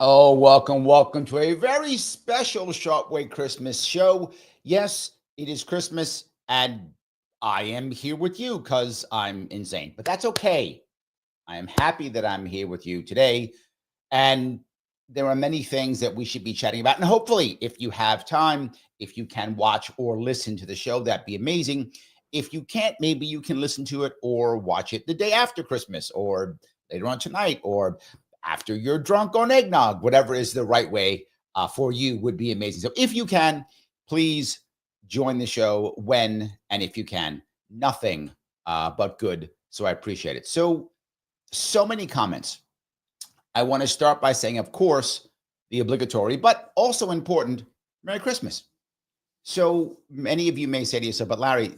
Oh, welcome to a very special Sharpe Way Christmas show. Yes, it is Christmas, and I am here with you because I'm insane, but that's okay. I am happy that I'm here with you today. And there are many things that we should be chatting about. And hopefully, if you have time, if you can watch or listen to the show, that'd be amazing. If you can't, maybe you can listen to it or watch it the day after Christmas or later on tonight or after you're drunk on eggnog, whatever is the right way for you would be amazing. So if you can, please join the show when and if you can. Nothing but good. So I appreciate it. So many comments. I want to start by saying, of course, the obligatory, but also important, Merry Christmas. So many of you may say to yourself, but Larry,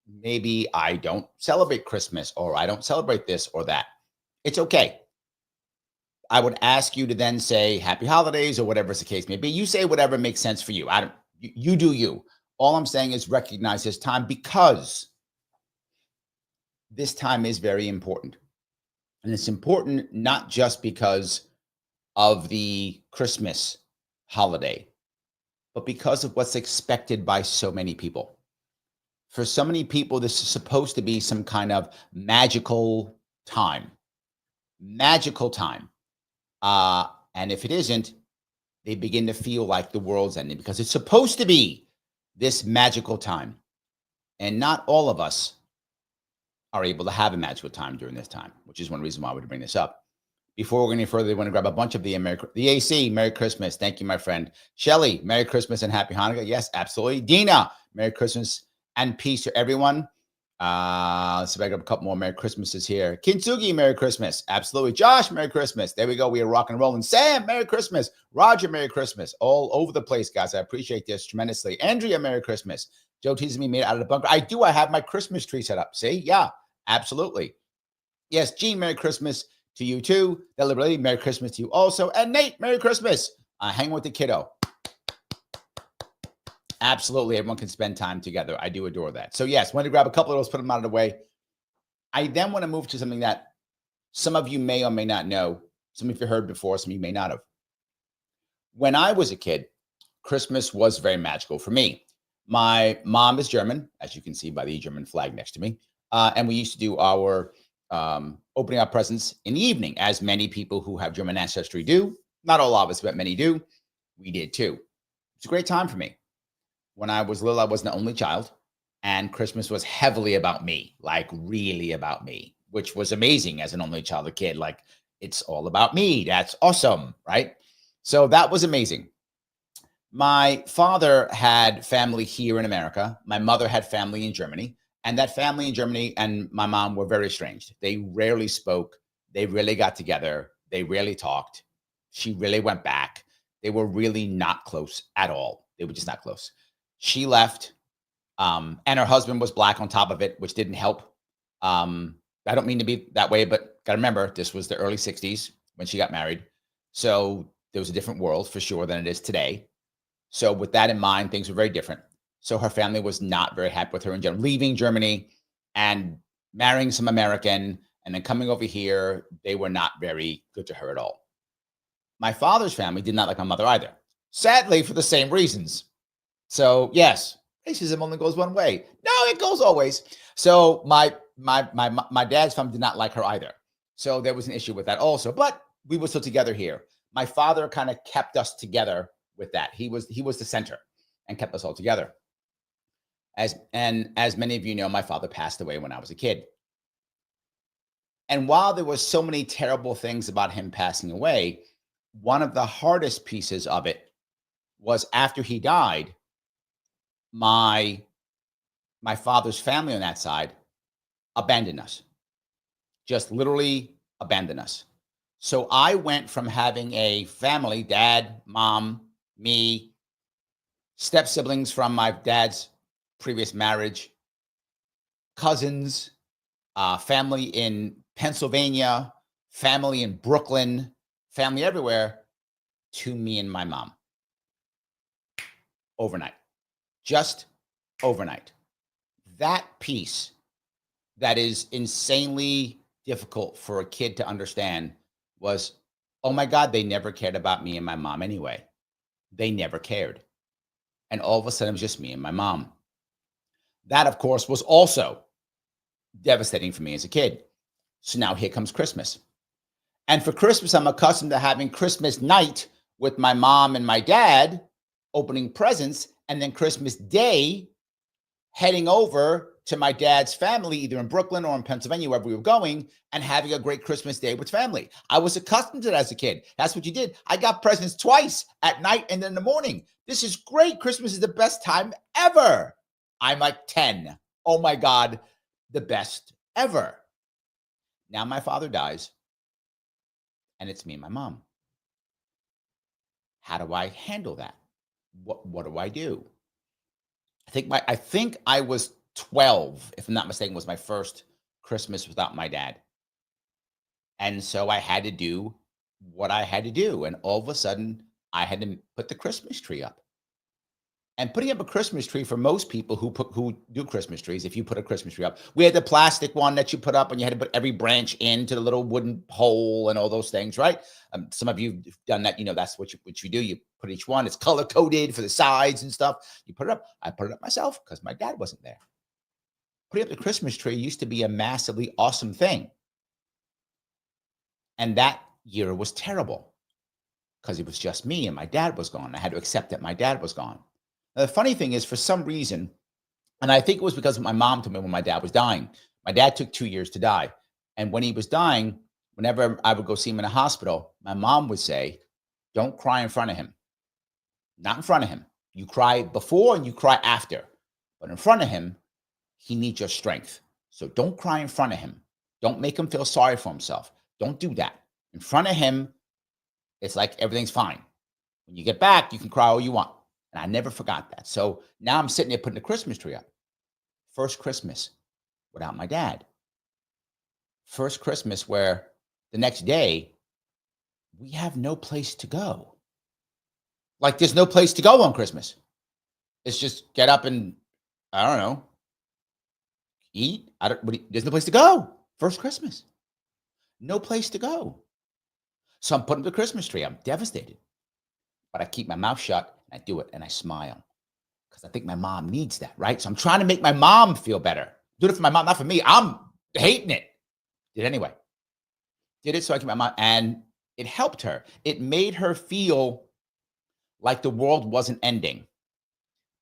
maybe I don't celebrate Christmas or I don't celebrate this or that. It's okay. I would ask you to then say happy holidays or whatever the case may be. You say whatever makes sense for you. I don't, you do you. All I'm saying is recognize this time because this time is very important. And it's important not just because of the Christmas holiday, but because of what's expected by so many people. For so many people, this is supposed to be some kind of time, magical time. And if it isn't, they begin to feel like the world's ending because it's supposed to be this magical time. And not all of us are able to have a magical time during this time, which is one reason why I would bring this up. Before we go any further, they want to grab a bunch of the AC. Merry Christmas. Thank you, my friend. Shelly, Merry Christmas and Happy Hanukkah. Yes, absolutely. Dina, Merry Christmas and peace to everyone. Let's see if I got a couple more Merry Christmases here. Kintsugi, Merry Christmas. Absolutely. Josh, Merry Christmas. There we go. We are rocking and rolling. Sam, Merry Christmas. Roger, Merry Christmas. All over the place, guys. I appreciate this tremendously. Andrea, Merry Christmas. Joe teases me made it out of the bunker. I do. I have my Christmas tree set up. See? Yeah, absolutely. Yes, Gene, Merry Christmas to you too. Deliberately, Merry Christmas to you also. And Nate, Merry Christmas. Hang with the kiddo. Absolutely. Everyone can spend time together. I do adore that. So, yes, want to grab a couple of those, put them out of the way. I then want to move to something that some of you may or may not know. Some of you heard before, some of you may not have. When I was a kid, Christmas was very magical for me. My mom is German, as you can see by the German flag next to me. And we used to do our opening our presents in the evening, as many people who have German ancestry do. Not all of us, but many do. We did too. It's a great time for me. When I was little, I was the only child, and Christmas was heavily about me, like really about me, which was amazing as an only child, a kid. Like, it's all about me. That's awesome, right? So that was amazing. My father had family here in America. My mother had family in Germany. And that family in Germany and my mom were very estranged. They rarely spoke. They really got together. They rarely talked. She really went back. They were really not close at all. They were just not close. She left, and her husband was black on top of it, which didn't help. I don't mean to be that way, but got to remember, this was the early 60s when she got married. So there was a different world for sure than it is today. So with that in mind, things were very different. So her family was not very happy with her in general, leaving Germany and marrying some American and then coming over here. They were not very good to her at all. My father's family did not like my mother either, sadly, for the same reasons. So yes, racism only goes one way. No, it goes always. So my dad's family did not like her either. So there was an issue with that also. But we were still together here. My father kind of kept us together with that. He was the center and kept us all together. As many of you know, my father passed away when I was a kid. And while there were so many terrible things about him passing away, one of the hardest pieces of it was after he died, my father's family on that side abandoned us. Just literally abandoned us. So I went from having a family, dad, mom, me, step siblings from my dad's previous marriage, cousins, family in Pennsylvania, family in Brooklyn, family everywhere, to me and my mom. Overnight. Just overnight. That piece that is insanely difficult for a kid to understand was Oh my God, they never cared about me and my mom anyway. They never cared. And all of a sudden, it was just me and my mom. That, of course, was also devastating for me as a kid. So now here comes Christmas. And for Christmas, I'm accustomed to having Christmas night with my mom and my dad, opening presents, and then Christmas Day, heading over to my dad's family, either in Brooklyn or in Pennsylvania, wherever we were going, and having a great Christmas Day with family. I was accustomed to that as a kid. That's what you did. I got presents twice, at night and in the morning. This is great. Christmas is the best time ever. I'm like 10. Oh my God, the best ever. Now my father dies, and it's me and my mom. How do I handle that? What do I do? I think I was 12, if I'm not mistaken, was my first Christmas without my dad. And so I had to do what I had to do. And all of a sudden, I had to put the Christmas tree up. And putting up a Christmas tree, for most people who do Christmas trees, if you put a Christmas tree up, we had the plastic one that you put up and you had to put every branch into the little wooden hole and all those things, right? Some of you have done that. You know, that's what you do. You put each one, it's color coded for the sides and stuff. You put it up. I put it up myself because my dad wasn't there. Putting up the Christmas tree used to be a massively awesome thing. And that year was terrible because it was just me and my dad was gone. I had to accept that my dad was gone. Now, the funny thing is, for some reason, and I think it was because my mom told me when my dad was dying. My dad took 2 years to die. And when he was dying, whenever I would go see him in a hospital, my mom would say, don't cry in front of him. Not in front of him. You cry before and you cry after. But in front of him, he needs your strength. So don't cry in front of him. Don't make him feel sorry for himself. Don't do that. In front of him, it's like everything's fine. When you get back, you can cry all you want. And I never forgot that. So now I'm sitting there putting the Christmas tree up. First Christmas without my dad. First Christmas where the next day, we have no place to go. Like, there's no place to go on Christmas. It's just get up and, I don't know, eat. There's no place to go. First Christmas. No place to go. So I'm putting up the Christmas tree. I'm devastated. But I keep my mouth shut and I do it and I smile because I think my mom needs that, right? So I'm trying to make my mom feel better. Do it for my mom, not for me. I'm hating it. Did it anyway. Did it so I keep my mom, and it helped her. It made her feel like the world wasn't ending,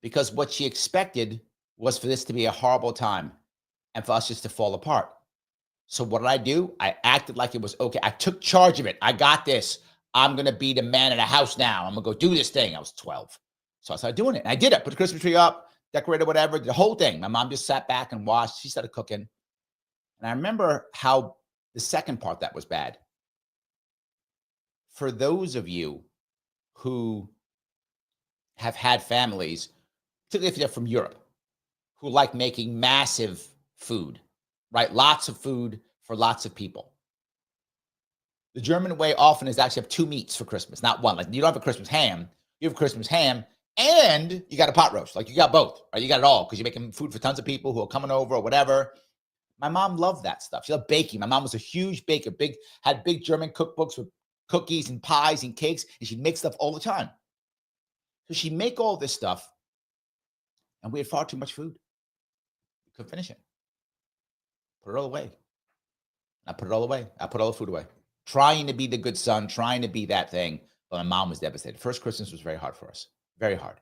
because what she expected was for this to be a horrible time and for us just to fall apart. So what did I do? I acted like it was okay. I took charge of it. I got this. I'm going to be the man of the house now. I'm going to go do this thing. I was 12. So I started doing it. And I did it. Put the Christmas tree up, decorated, whatever, the whole thing. My mom just sat back and watched. She started cooking. And I remember how the second part that was bad. For those of you who have had families, particularly if they're from Europe, who like making massive food, right? Lots of food for lots of people. The German way often is actually have two meats for Christmas, not one. Like, you don't have a Christmas ham. You have a Christmas ham and you got a pot roast. Like, you got both, right? You got it all because you're making food for tons of people who are coming over or whatever. My mom loved that stuff. She loved baking. My mom was a huge baker, had big German cookbooks with cookies and pies and cakes, and she'd make stuff all the time. So she'd make all this stuff, and we had far too much food. We couldn't finish it. Put it all away. I put it all away. I put all the food away. Trying to be the good son, trying to be that thing. But my mom was devastated. First Christmas was very hard for us. Very hard.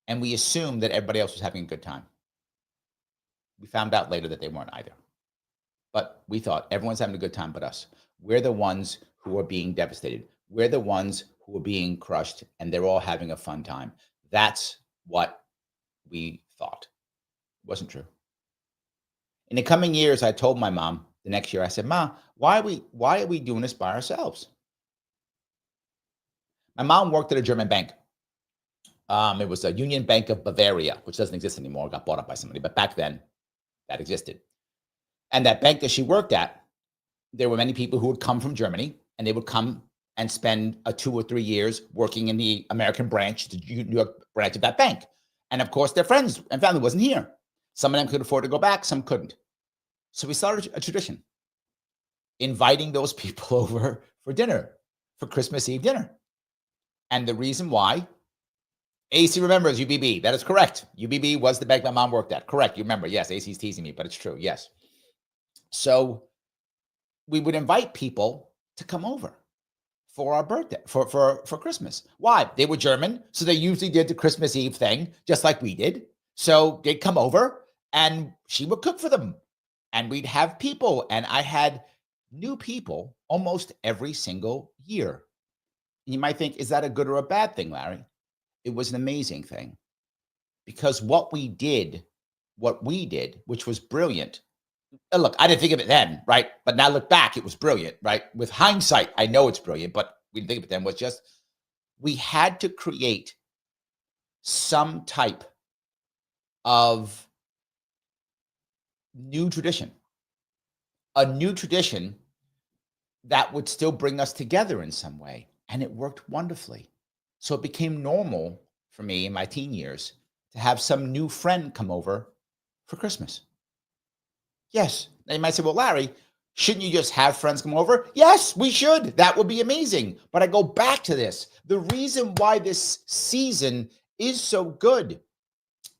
And we assumed that everybody else was having a good time. We found out later that they weren't either. But we thought everyone's having a good time but us. We're the ones who are being devastated. We're the ones who are being crushed, and they're all having a fun time. That's what we thought. It wasn't true. In the coming years, I told my mom the next year, I said, Ma, why are we doing this by ourselves? My mom worked at a German bank. It was a Union Bank of Bavaria, which doesn't exist anymore. It got bought up by somebody. But back then, that existed. And that bank that she worked at, there were many people who would come from Germany, and they would come and spend 2 or 3 years working in the American branch, the New York branch of that bank. And of course, their friends and family wasn't here. Some of them could afford to go back, some couldn't. So we started a tradition, inviting those people over for dinner, for Christmas Eve dinner. And the reason why, AC remembers UBB. That is correct. UBB was the bank my mom worked at. Correct. You remember. Yes, AC's teasing me, but it's true. Yes. So we would invite people to come over for our birthday, for Christmas. Why? They were German, so they usually did the Christmas Eve thing, just like we did. So they'd come over, and she would cook for them, and we'd have people, and I had new people almost every single year. You might think, is that a good or a bad thing, Larry? It was an amazing thing, because what we did, which was brilliant. Look, I didn't think of it then, right? But now look back, it was brilliant, right? With hindsight, I know it's brilliant, but we didn't think of it then. Was just, we had to create some type of new tradition, a new tradition that would still bring us together in some way. And it worked wonderfully. So it became normal for me in my teen years to have some new friend come over for Christmas. Yes. Now you might say, well, Larry, shouldn't you just have friends come over? Yes, we should. That would be amazing. But I go back to this. The reason why this season is so good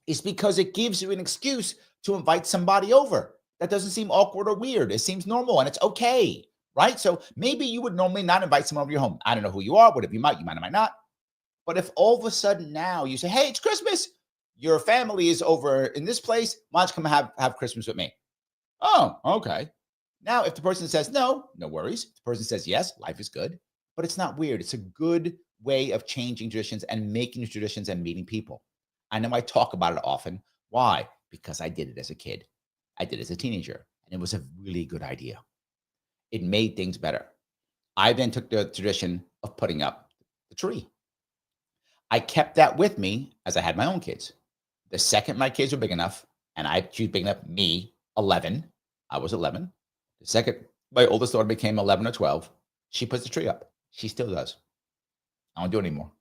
is because it gives you an excuse to invite somebody over. That doesn't seem awkward or weird. It seems normal, and it's okay, right? So maybe you would normally not invite someone over your home. I don't know who you are. Whatever you might or might not. But if all of a sudden now you say, hey, it's Christmas. Your family is over in this place. Why don't you come have Christmas with me? Oh, okay. Now, if the person says no, no worries. If the person says yes, life is good. But it's not weird. It's a good way of changing traditions and making traditions and meeting people. I know I talk about it often. Why? Because I did it as a kid. I did it as a teenager. And it was a really good idea. It made things better. I then took the tradition of putting up the tree. I kept that with me as I had my own kids. The second my kids were big enough, and I choose big enough, me, 11. I was 11. The second my oldest daughter became 11 or 12, she puts the tree up. She still does. I don't do it anymore.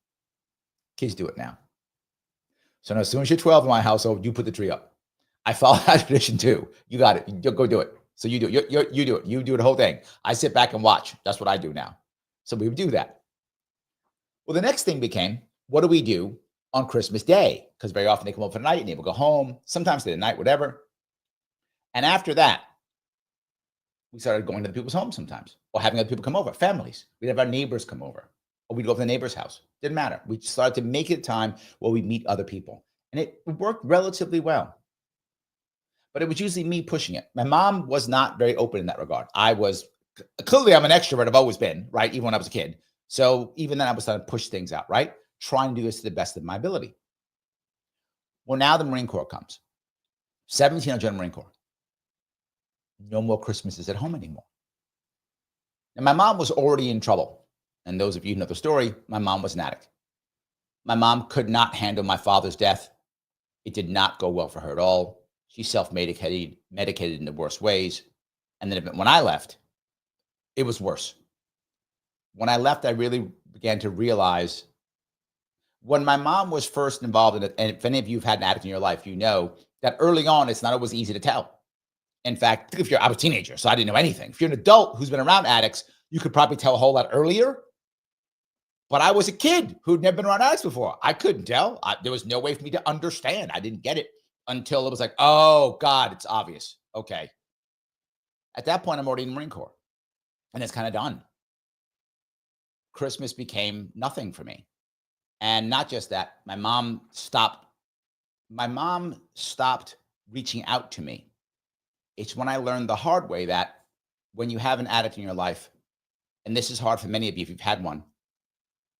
Kids do it now. So now, as soon as you're 12 in my household, you put the tree up. I follow that tradition too. You got it. You go do it. So you do it. You do it. You do the whole thing. I sit back and watch. That's what I do now. So we would do that. Well, the next thing became, what do we do on Christmas Day? Because very often they come over for the night and they will go home. Sometimes they the night, whatever. And after that, we started going to the people's homes sometimes, or having other people come over, families. We'd have our neighbors come over, or we'd go to the neighbor's house. Didn't matter. We started to make it a time where we meet other people. And it worked relatively well. But it was usually me pushing it. My mom was not very open in that regard. Clearly I'm an extrovert. I've always been, right? Even when I was a kid. So even then I was trying to push things out, right? Trying to do this to the best of my ability. Well, now the Marine Corps comes. 17, I joined the Marine Corps. No more Christmases at home anymore. And my mom was already in trouble. And those of you who know the story, my mom was an addict. My mom could not handle my father's death. It did not go well for her at all. She self-medicated, medicated in the worst ways. And then when I left, it was worse. When I left, I really began to realize, when my mom was first involved in it, and if any of you have had an addict in your life, you know that early on, it's not always easy to tell. In fact, I was a teenager, so I didn't know anything. If you're an adult who's been around addicts, you could probably tell a whole lot earlier. But I was a kid who'd never been around addicts before. I couldn't tell. There was no way for me to understand. I didn't get it until it was like, oh, God, it's obvious. Okay. At that point, I'm already in the Marine Corps. And it's kind of done. Christmas became nothing for me. And not just that, my mom stopped reaching out to me. It's when I learned the hard way that when you have an addict in your life, and this is hard for many of you if you've had one,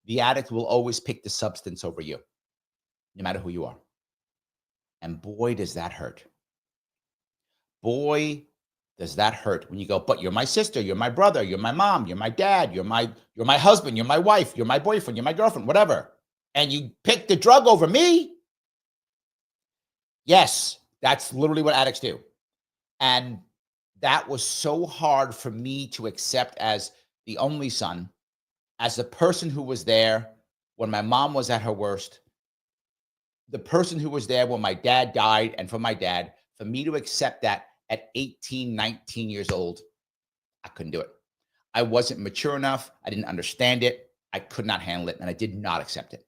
the addict will always pick the substance over you, no matter who you are. And boy, does that hurt. Boy, does that hurt when you go, but you're my sister, you're my brother, you're my mom, you're my dad, you're my husband, you're my wife, you're my boyfriend, you're my girlfriend, whatever. And you pick the drug over me? Yes, that's literally what addicts do. And that was so hard for me to accept as the only son, as the person who was there when my mom was at her worst, the person who was there when my dad died, and for my dad, for me to accept that at 18, 19 years old, I couldn't do it. I wasn't mature enough. I didn't understand it. I could not handle it, and I did not accept it.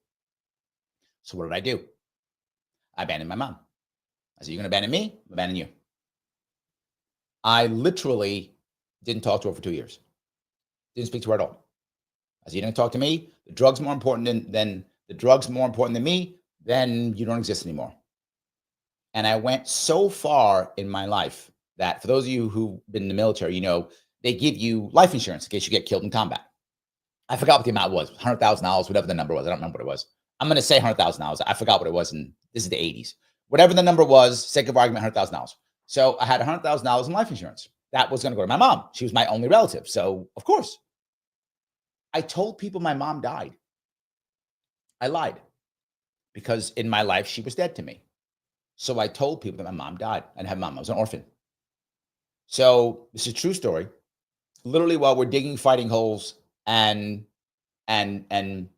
So what did I do? I abandoned my mom. I said, "You're going to abandon me? I'll abandon you." I literally didn't talk to her for 2 years. Didn't speak to her at all. I said, "You didn't talk to me. The drug's more important than the drug's more important than me. Then you don't exist anymore." And I went so far in my life that, for those of you who've been in the military, they give you life insurance in case you get killed in combat. I forgot what the amount was, $100,000, whatever the number was. I don't remember what it was. I'm going to say $100,000. I forgot what it was, and this is the 80s. Whatever the number was, sake of argument, $100,000. So I had $100,000 in life insurance. That was going to go to my mom. She was my only relative. So, of course, I told people my mom died. I lied because in my life, she was dead to me. So I told people that my mom died. I didn't have a mom. I was an orphan. So this is a true story. Literally, while we're digging fighting holes and in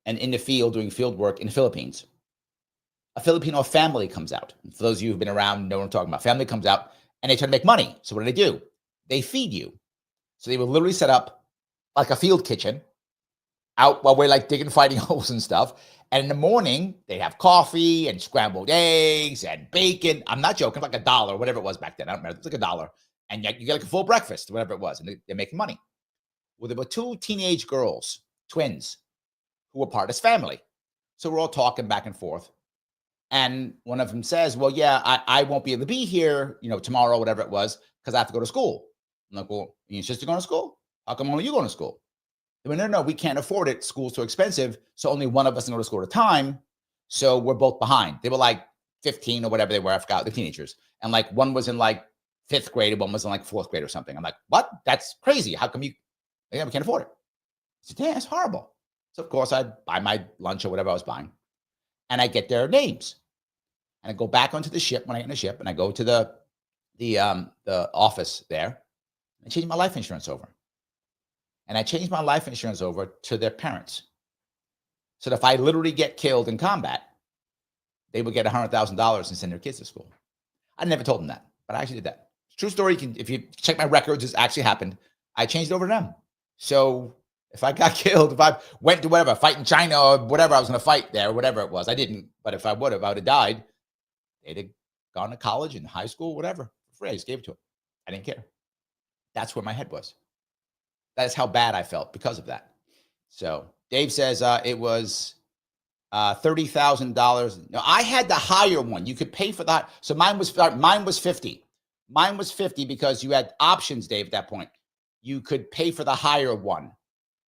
the field doing field work in the Philippines, a Filipino family comes out. And for those of you who've been around, know what I'm talking about. Family comes out and they try to make money. So what do? They feed you. So they will literally set up like a field kitchen out while we're like digging fighting holes and stuff. And in the morning, they have coffee and scrambled eggs and bacon. I'm not joking, like $1, whatever it was back then. I don't remember. It's like $1. And you get like a full breakfast, whatever it was. And they're making money. Well, there were 2 teenage girls, twins, who were part of this family. So we're all talking back and forth. And one of them says, "Well, yeah, I won't be able to be here, tomorrow, whatever it was, because I have to go to school." I'm like, "Well, your sister going to school? How come only you going to school?" They went, "No, we can't afford it. School's too expensive. So only one of us can go to school at a time. So we're both behind." They were like 15 or whatever they were. I forgot, the teenagers. And like one was in like 5th grade and one was in like 4th grade or something. I'm like, "What? That's crazy. How come we can't afford it?" I said, "Yeah, it's horrible." So of course I buy my lunch or whatever I was buying. And I get their names. And I go back onto the ship when I get in the ship, and I go to the office there. I change my life insurance over. And I changed my life insurance over to their parents. So that if I literally get killed in combat, they would get $100,000 and send their kids to school. I never told them that, but I actually did that. True story. If you check my records, this actually happened. I changed it over to them. So if I got killed, if I went to whatever, fight in China or whatever I was going to fight there, whatever it was, I didn't. But if I would have died, they'd have gone to college and high school, whatever, for free. I just gave it to them. I didn't care. That's where my head was. That is how bad I felt because of that. So Dave says it was $30,000. No, I had the higher one. You could pay for that. So mine was 50. Mine was 50 because you had options, Dave, at that point. You could pay for the higher one.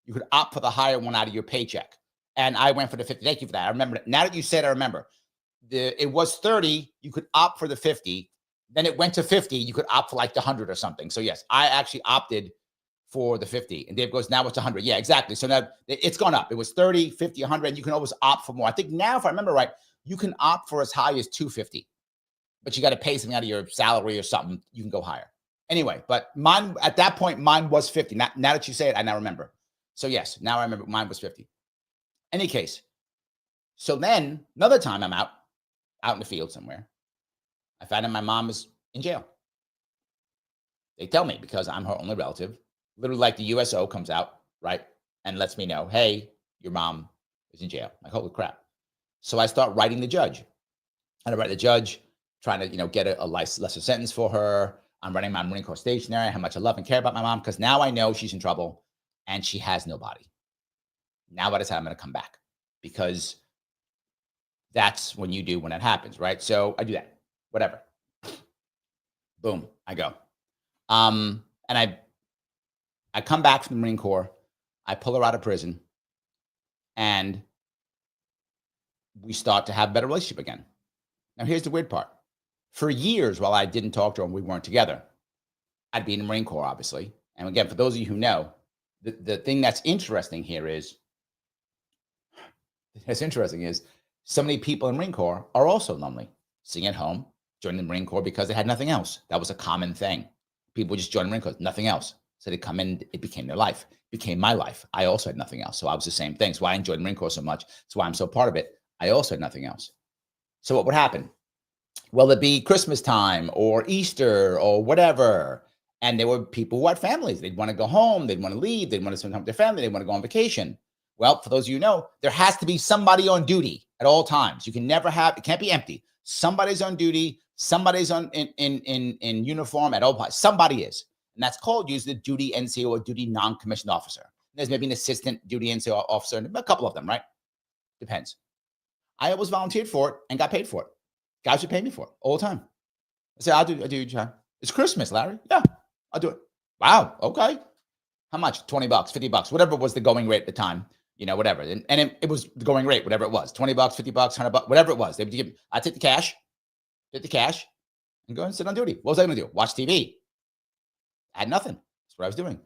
You could opt for the higher one out of your paycheck. And I went for the 50. Thank you for that. I remember it. Now that you said, I remember. It was 30. You could opt for the 50. Then it went to 50. You could opt for like the 100 or something. So yes, I actually opted for the 50. And Dave goes, "Now it's 100. Yeah, exactly. So now it's gone up. It was 30, 50, 100. And you can always opt for more. I think now, if I remember right, you can opt for as high as 250. But you got to pay something out of your salary or something. You can go higher. Anyway, but mine, at that point, mine was 50. Now that you say it, I now remember. So yes, now I remember mine was 50. Any case. So then another time I'm out in the field somewhere. I found out my mom is in jail. They tell me because I'm her only relative. Literally, like the USO comes out, right? And lets me know, "Hey, your mom is in jail." I'm like, holy crap. So I start writing the judge. And I write the judge, trying to, get a lesser sentence for her. I'm writing my Marine Corps stationery, how much I love and care about my mom, because now I know she's in trouble and she has no body. Now I decide I'm going to come back because that's when it happens, right? So I do that, whatever. Boom, I go. And I come back from the Marine Corps. I pull her out of prison and we start to have a better relationship again. Now, here's the weird part. For years, while I didn't talk to her and we weren't together, I'd be in the Marine Corps, obviously. And again, for those of you who know, the thing that's interesting here is, so many people in the Marine Corps are also lonely, sitting at home, joining the Marine Corps because they had nothing else. That was a common thing. People just joined the Marine Corps, nothing else. So they come in, it became their life, became my life. I also had nothing else. So I was the same thing. That's why I enjoyed the Marine Corps so much. That's why I'm so part of it. I also had nothing else. So what would happen? Well, it'd be Christmas time or Easter or whatever. And there were people who had families. They'd want to go home. They'd want to leave. They'd want to spend time with their family. They'd want to go on vacation. Well, for those of you who know, there has to be somebody on duty at all times. You can never have, it can't be empty. Somebody's on duty. Somebody's in uniform at all times. Somebody is. And that's called usually the duty NCO or duty non-commissioned officer. There's maybe an assistant duty NCO officer, and a couple of them, right? Depends. I always volunteered for it and got paid for it. Guys would pay me for it all the time. I said, I'll do, John. It's Christmas, Larry. Yeah, I'll do it. Wow. Okay. How much? $20, $50, whatever was the going rate at the time, whatever. And it was the going rate, whatever it was, $20, $50, $100, whatever it was. They would give, I take the cash, and go and sit on duty. What was I going to do? Watch TV. I had nothing. That's what I was doing.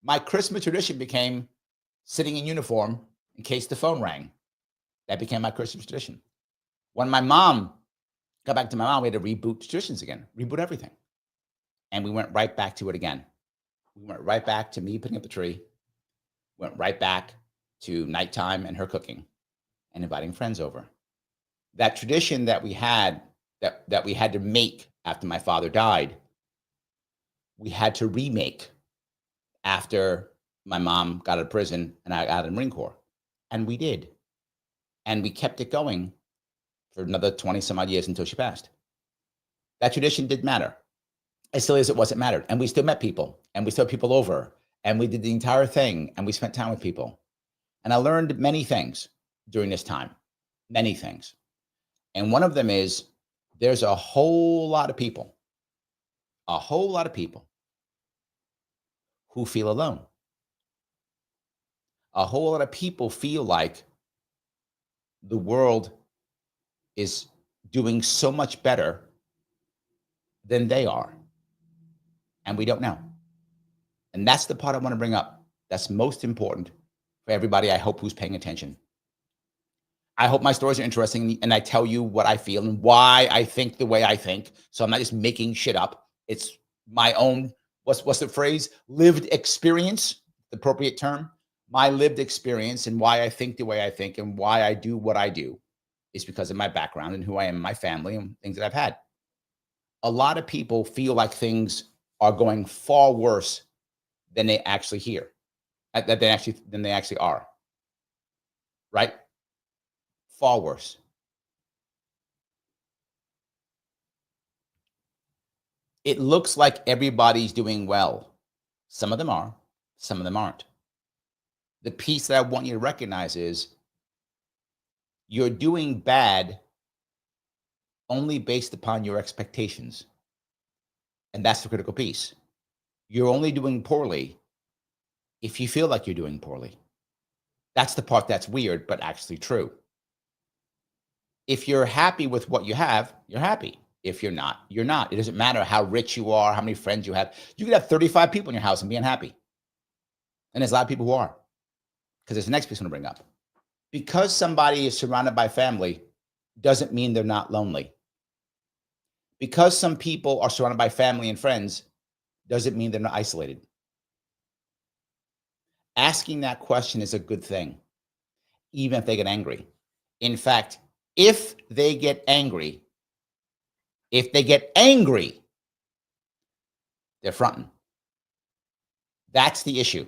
My Christmas tradition became sitting in uniform in case the phone rang. That became my Christmas tradition. When my mom got back to my mom, we had to reboot traditions again, reboot everything. And we went right back to it again. We went right back to me putting up the tree, went right back to nighttime and her cooking and inviting friends over. That tradition that we had, that we had to make after my father died, we had to remake after my mom got out of prison and I got out of the Marine Corps. And we did. And we kept it going for another 20 some odd years until she passed. That tradition did matter. As silly as it was, it mattered. And we still met people, and we still had people over, and we did the entire thing, and we spent time with people. And I learned many things during this time, many things. And one of them is there's a whole lot of people who feel alone. A whole lot of people feel like the world is doing so much better than they are. And we don't know. And that's the part I want to bring up. That's most important for everybody, I hope, who's paying attention. I hope my stories are interesting and I tell you what I feel and why I think the way I think. So I'm not just making shit up. It's my own, what's the phrase? Lived experience, the appropriate term. My lived experience and why I think the way I think and why I do what I do is because of my background and who I am, my family, and things that I've had. A lot of people feel like things are going far worse than they actually than they actually are. Right? Far worse. It looks like everybody's doing well. Some of them are, some of them aren't. The piece that I want you to recognize is you're doing bad only based upon your expectations. And that's the critical piece. You're only doing poorly if you feel like you're doing poorly. That's the part that's weird, but actually true. If you're happy with what you have, you're happy. If you're not, you're not. It doesn't matter how rich you are, how many friends you have. You could have 35 people in your house and be unhappy. And there's a lot of people who are. Because there's the next piece I'm going to bring up. Because somebody is surrounded by family doesn't mean they're not lonely. Because some people are surrounded by family and friends doesn't mean they're not isolated. Asking that question is a good thing, even if they get angry. In fact, if they get angry, they're fronting. That's the issue.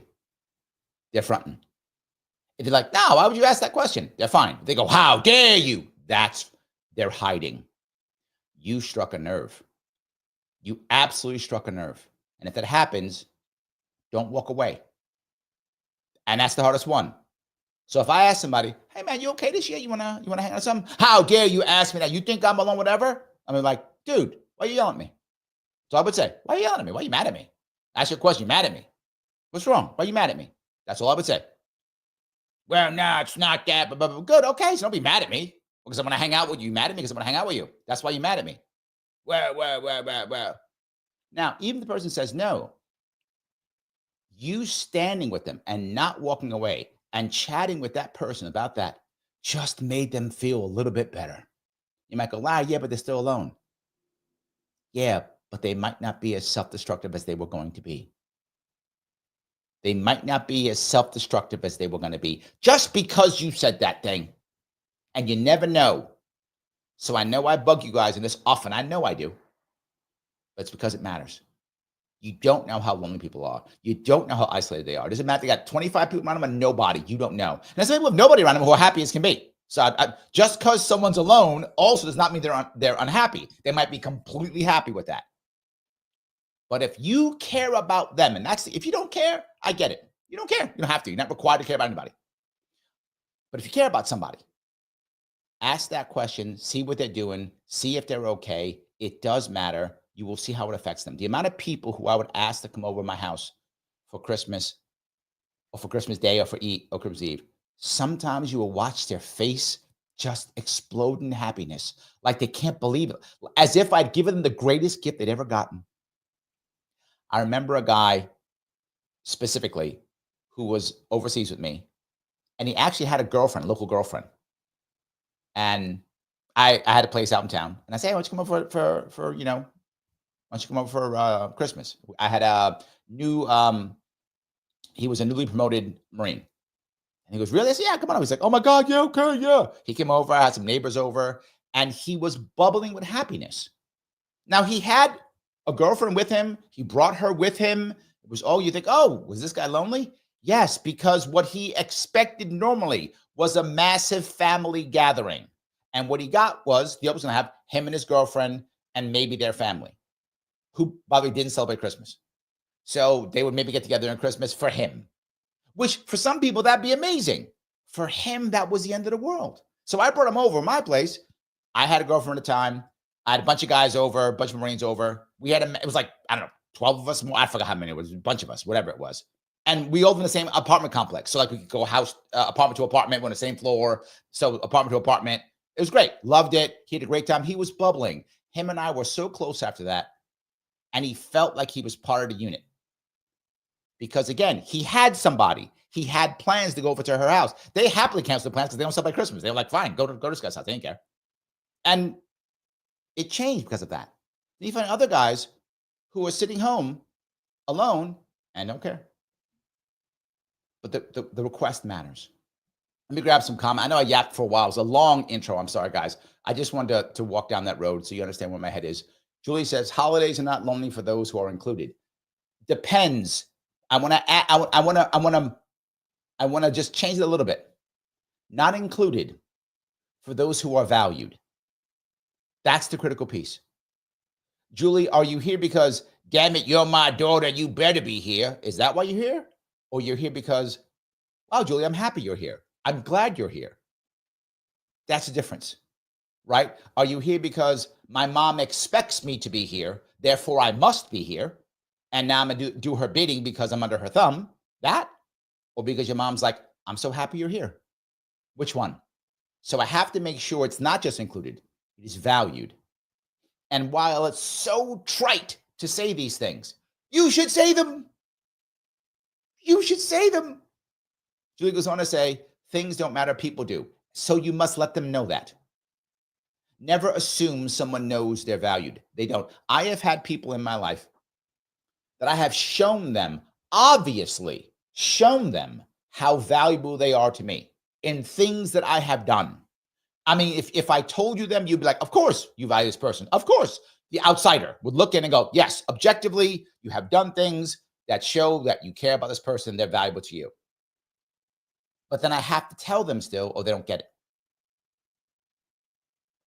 They're fronting. If they're like, no, why would you ask that question? They're fine. They go, how dare you? They're hiding. You struck a nerve. You absolutely struck a nerve. And if that happens, don't walk away. And that's the hardest one. So if I ask somebody, hey man, you okay this year? You wanna hang out or something? How dare you ask me that? You think I'm alone, whatever? I mean, like, dude, why are you yelling at me? So I would say, why are you yelling at me? Why are you mad at me? Ask your question, you mad at me? What's wrong? Why are you mad at me? That's all I would say. Well, no, it's not that, but good. Okay, so don't be mad at me because I'm going to hang out with you. Mad at me because I'm going to hang out with you. That's why you're mad at me. Well. Now, even if the person says no, you standing with them and not walking away and chatting with that person about that just made them feel a little bit better. You might go, wow, yeah, but they're still alone. Yeah, but they might not be as self-destructive as they were going to be. They might not be as self-destructive as they were going to be just because you said that thing. And you never know. So I know I bug you guys in this often. I know I do. But it's because it matters. You don't know how lonely people are. You don't know how isolated they are. It doesn't matter. They got 25 people around them and nobody. You don't know. And there's people with nobody around them who are happy as can be. So just because someone's alone also does not mean they're unhappy. They might be completely happy with that. But if you care about them, and if you don't care, I get it. You don't care. You don't have to. You're not required to care about anybody. But if you care about somebody, ask that question, see what they're doing, see if they're okay. It does matter. You will see how it affects them. The amount of people who I would ask to come over to my house for Christmas or for Christmas Day or for Christmas Eve, sometimes you will watch their face just explode in happiness, like they can't believe it, as if I'd given them the greatest gift they'd ever gotten. I remember a guy specifically who was overseas with me, and he actually had a girlfriend, local girlfriend. And I had a place out in town, and I said, hey, why don't you come over for why don't you come over for Christmas? I had a new, he was a newly promoted Marine. And he goes, really? I said, yeah, come on. He's like, oh my God, yeah, okay, yeah. He came over, I had some neighbors over, and he was bubbling with happiness. Now, he had a girlfriend with him. He brought her with him. It was, you think, was this guy lonely? Yes, because what he expected normally was a massive family gathering. And what he got was the other was going to have him and his girlfriend and maybe their family, who, by the way, didn't celebrate Christmas. So they would maybe get together on Christmas for him, which for some people, that'd be amazing. For him, that was the end of the world. So I brought him over to my place. I had a girlfriend at the time. I had a bunch of guys over, a bunch of Marines over. It was like, I don't know, 12 of us more. I forgot how many it was, a bunch of us, whatever it was. And we all live in the same apartment complex. So like we could go apartment to apartment, we're on the same floor. So apartment to apartment. It was great. Loved it. He had a great time. He was bubbling. Him and I were so close after that. And he felt like he was part of the unit. Because again, he had somebody. He had plans to go over to her house. They happily canceled the plans because they don't celebrate Christmas. They were like, fine, go to this guy's house. They didn't care. And it changed because of that. Then you find other guys who are sitting home alone and don't care. But the request matters. Let me grab some comment. I know I yapped for a while. It was a long intro. I'm sorry, guys. I just wanted to walk down that road so you understand where my head is. Julie says, holidays are not lonely for those who are included. Depends. I want to just change it a little bit. Not included for those who are valued. That's the critical piece. Julie, are you here because, damn it, you're my daughter, you better be here? Is that why you're here? Or you're here because, wow, Julie, I'm happy you're here. I'm glad you're here. That's the difference, right? Are you here because my mom expects me to be here, therefore I must be here, and now I'm going to do her bidding because I'm under her thumb? That? Or because your mom's like, I'm so happy you're here? Which one? So I have to make sure it's not just included, it is valued. And while it's so trite to say these things, you should say them. You should say them. Julie goes on to say, things don't matter, people do. So you must let them know that. Never assume someone knows they're valued. They don't. I have had people in my life that I have shown them, obviously shown them how valuable they are to me in things that I have done. I mean, if I told you them, you'd be like, of course you value this person. Of course. The outsider would look in and go, yes, objectively, you have done things that show that you care about this person. They're valuable to you. But then I have to tell them still, or they don't get it.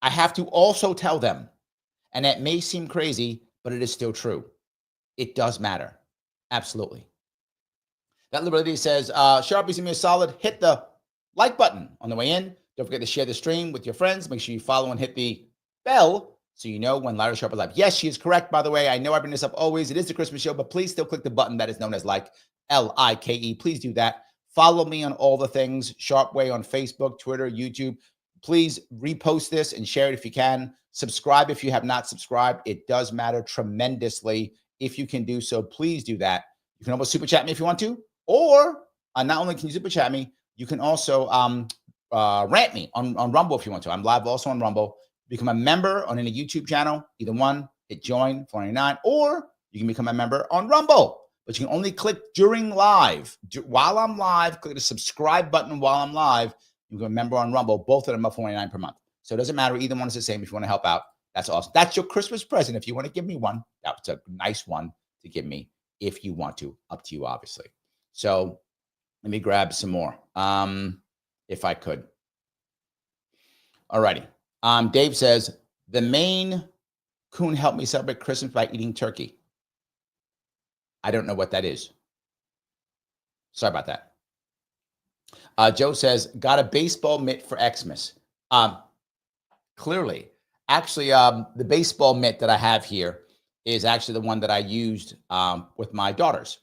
I have to also tell them, and that may seem crazy, but it is still true. It does matter. Absolutely. That Liberty says, Sharpe, give me a solid. Hit the like button on the way in. Don't forget to share the stream with your friends. Make sure you follow and hit the bell so you know when Larry Sharpe is live. Yes, she is correct, by the way. I know I bring this up always. It is the Christmas show, but please still click the button that is known as like, L-I-K-E. Please do that. Follow me on all the things, Sharpe Way on Facebook, Twitter, YouTube. Please repost this and share it if you can. Subscribe if you have not subscribed. It does matter tremendously. If you can do so, please do that. You can almost super chat me if you want to, or not only can you super chat me, you can also rant me on Rumble if you want to. I'm live also on Rumble. Become a member on any YouTube channel. Either one, hit join, $4.99, or you can become a member on Rumble. But you can only click during live. While I'm live, click the subscribe button while I'm live. You can become a member on Rumble. Both of them are $4.99 per month. So it doesn't matter. Either one is the same if you want to help out. That's awesome. That's your Christmas present. If you want to give me one, that's a nice one. to give me if you want to. Up to you, obviously. So let me grab some more, if I could. All righty. Dave says, the Maine Coon helped me celebrate Christmas by eating turkey. I don't know what that is. Sorry about that. Joe says, got a baseball mitt for Xmas. Clearly. Actually, the baseball mitt that I have here is actually the one that I used with my daughters.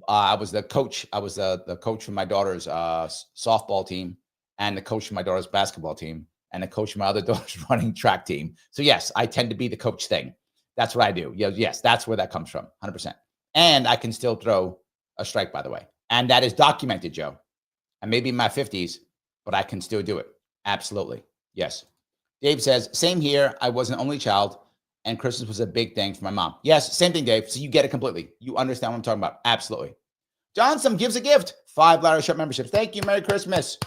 I was the coach. I was the coach for my daughter's softball team, and the coach for my daughter's basketball team, and the coach for my other daughter's running track team. So yes, I tend to be the coach thing. That's what I do. Yes, that's where that comes from, 100%. And I can still throw a strike, by the way. And that is documented, Joe. I may be in my 50s, but I can still do it. Absolutely. Yes. Dave says, same here. I was an only child, and Christmas was a big thing for my mom. Yes, same thing, Dave. So you get it completely. You understand what I'm talking about. Absolutely. Johnson gives a gift. 5 Larry Sharpe memberships. Thank you. Merry Christmas.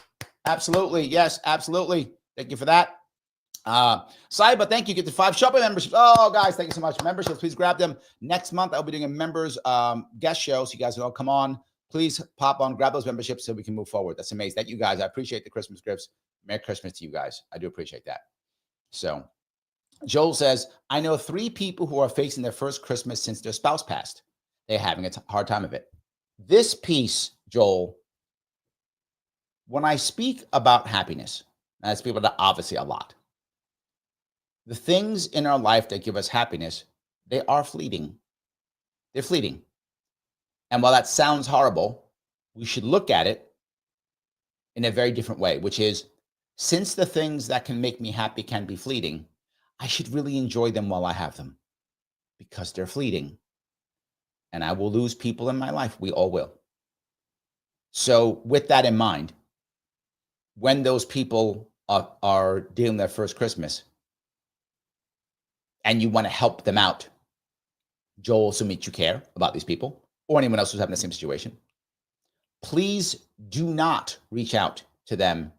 Absolutely. Yes, absolutely. Thank you for that. Saiba, thank you. Get the 5 Sharpe memberships. Oh, guys, thank you so much. Memberships, please grab them. Next month, I'll be doing a members guest show, so you guys will all come on. Please pop on, grab those memberships so we can move forward. That's amazing. Thank you, guys. I appreciate the Christmas gifts. Merry Christmas to you guys. I do appreciate that. So Joel says, I know 3 people who are facing their first Christmas since their spouse passed. They're having a hard time of it. This piece, Joel, when I speak about happiness, and I speak about that obviously a lot, the things in our life that give us happiness, they are fleeting. They're fleeting. And while that sounds horrible, we should look at it in a very different way, which is, since the things that can make me happy can be fleeting, I should really enjoy them while I have them, because they're fleeting. And I will lose people in my life. We all will. So with that in mind, when those people are dealing their first Christmas and you want to help them out, Joel, assuming you care about these people or anyone else who's having the same situation, please do not reach out to them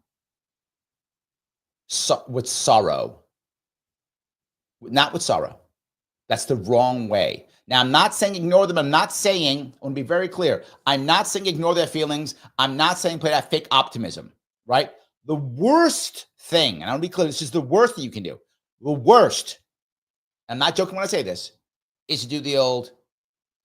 with sorrow. Not with sorrow. That's the wrong way. Now, I'm not saying ignore them. I'm not saying, I want to be very clear, I'm not saying ignore their feelings. I'm not saying play that fake optimism, right? The worst thing, and I'll be clear, this is the worst thing you can do. The worst, I'm not joking when I say this, is to do the old,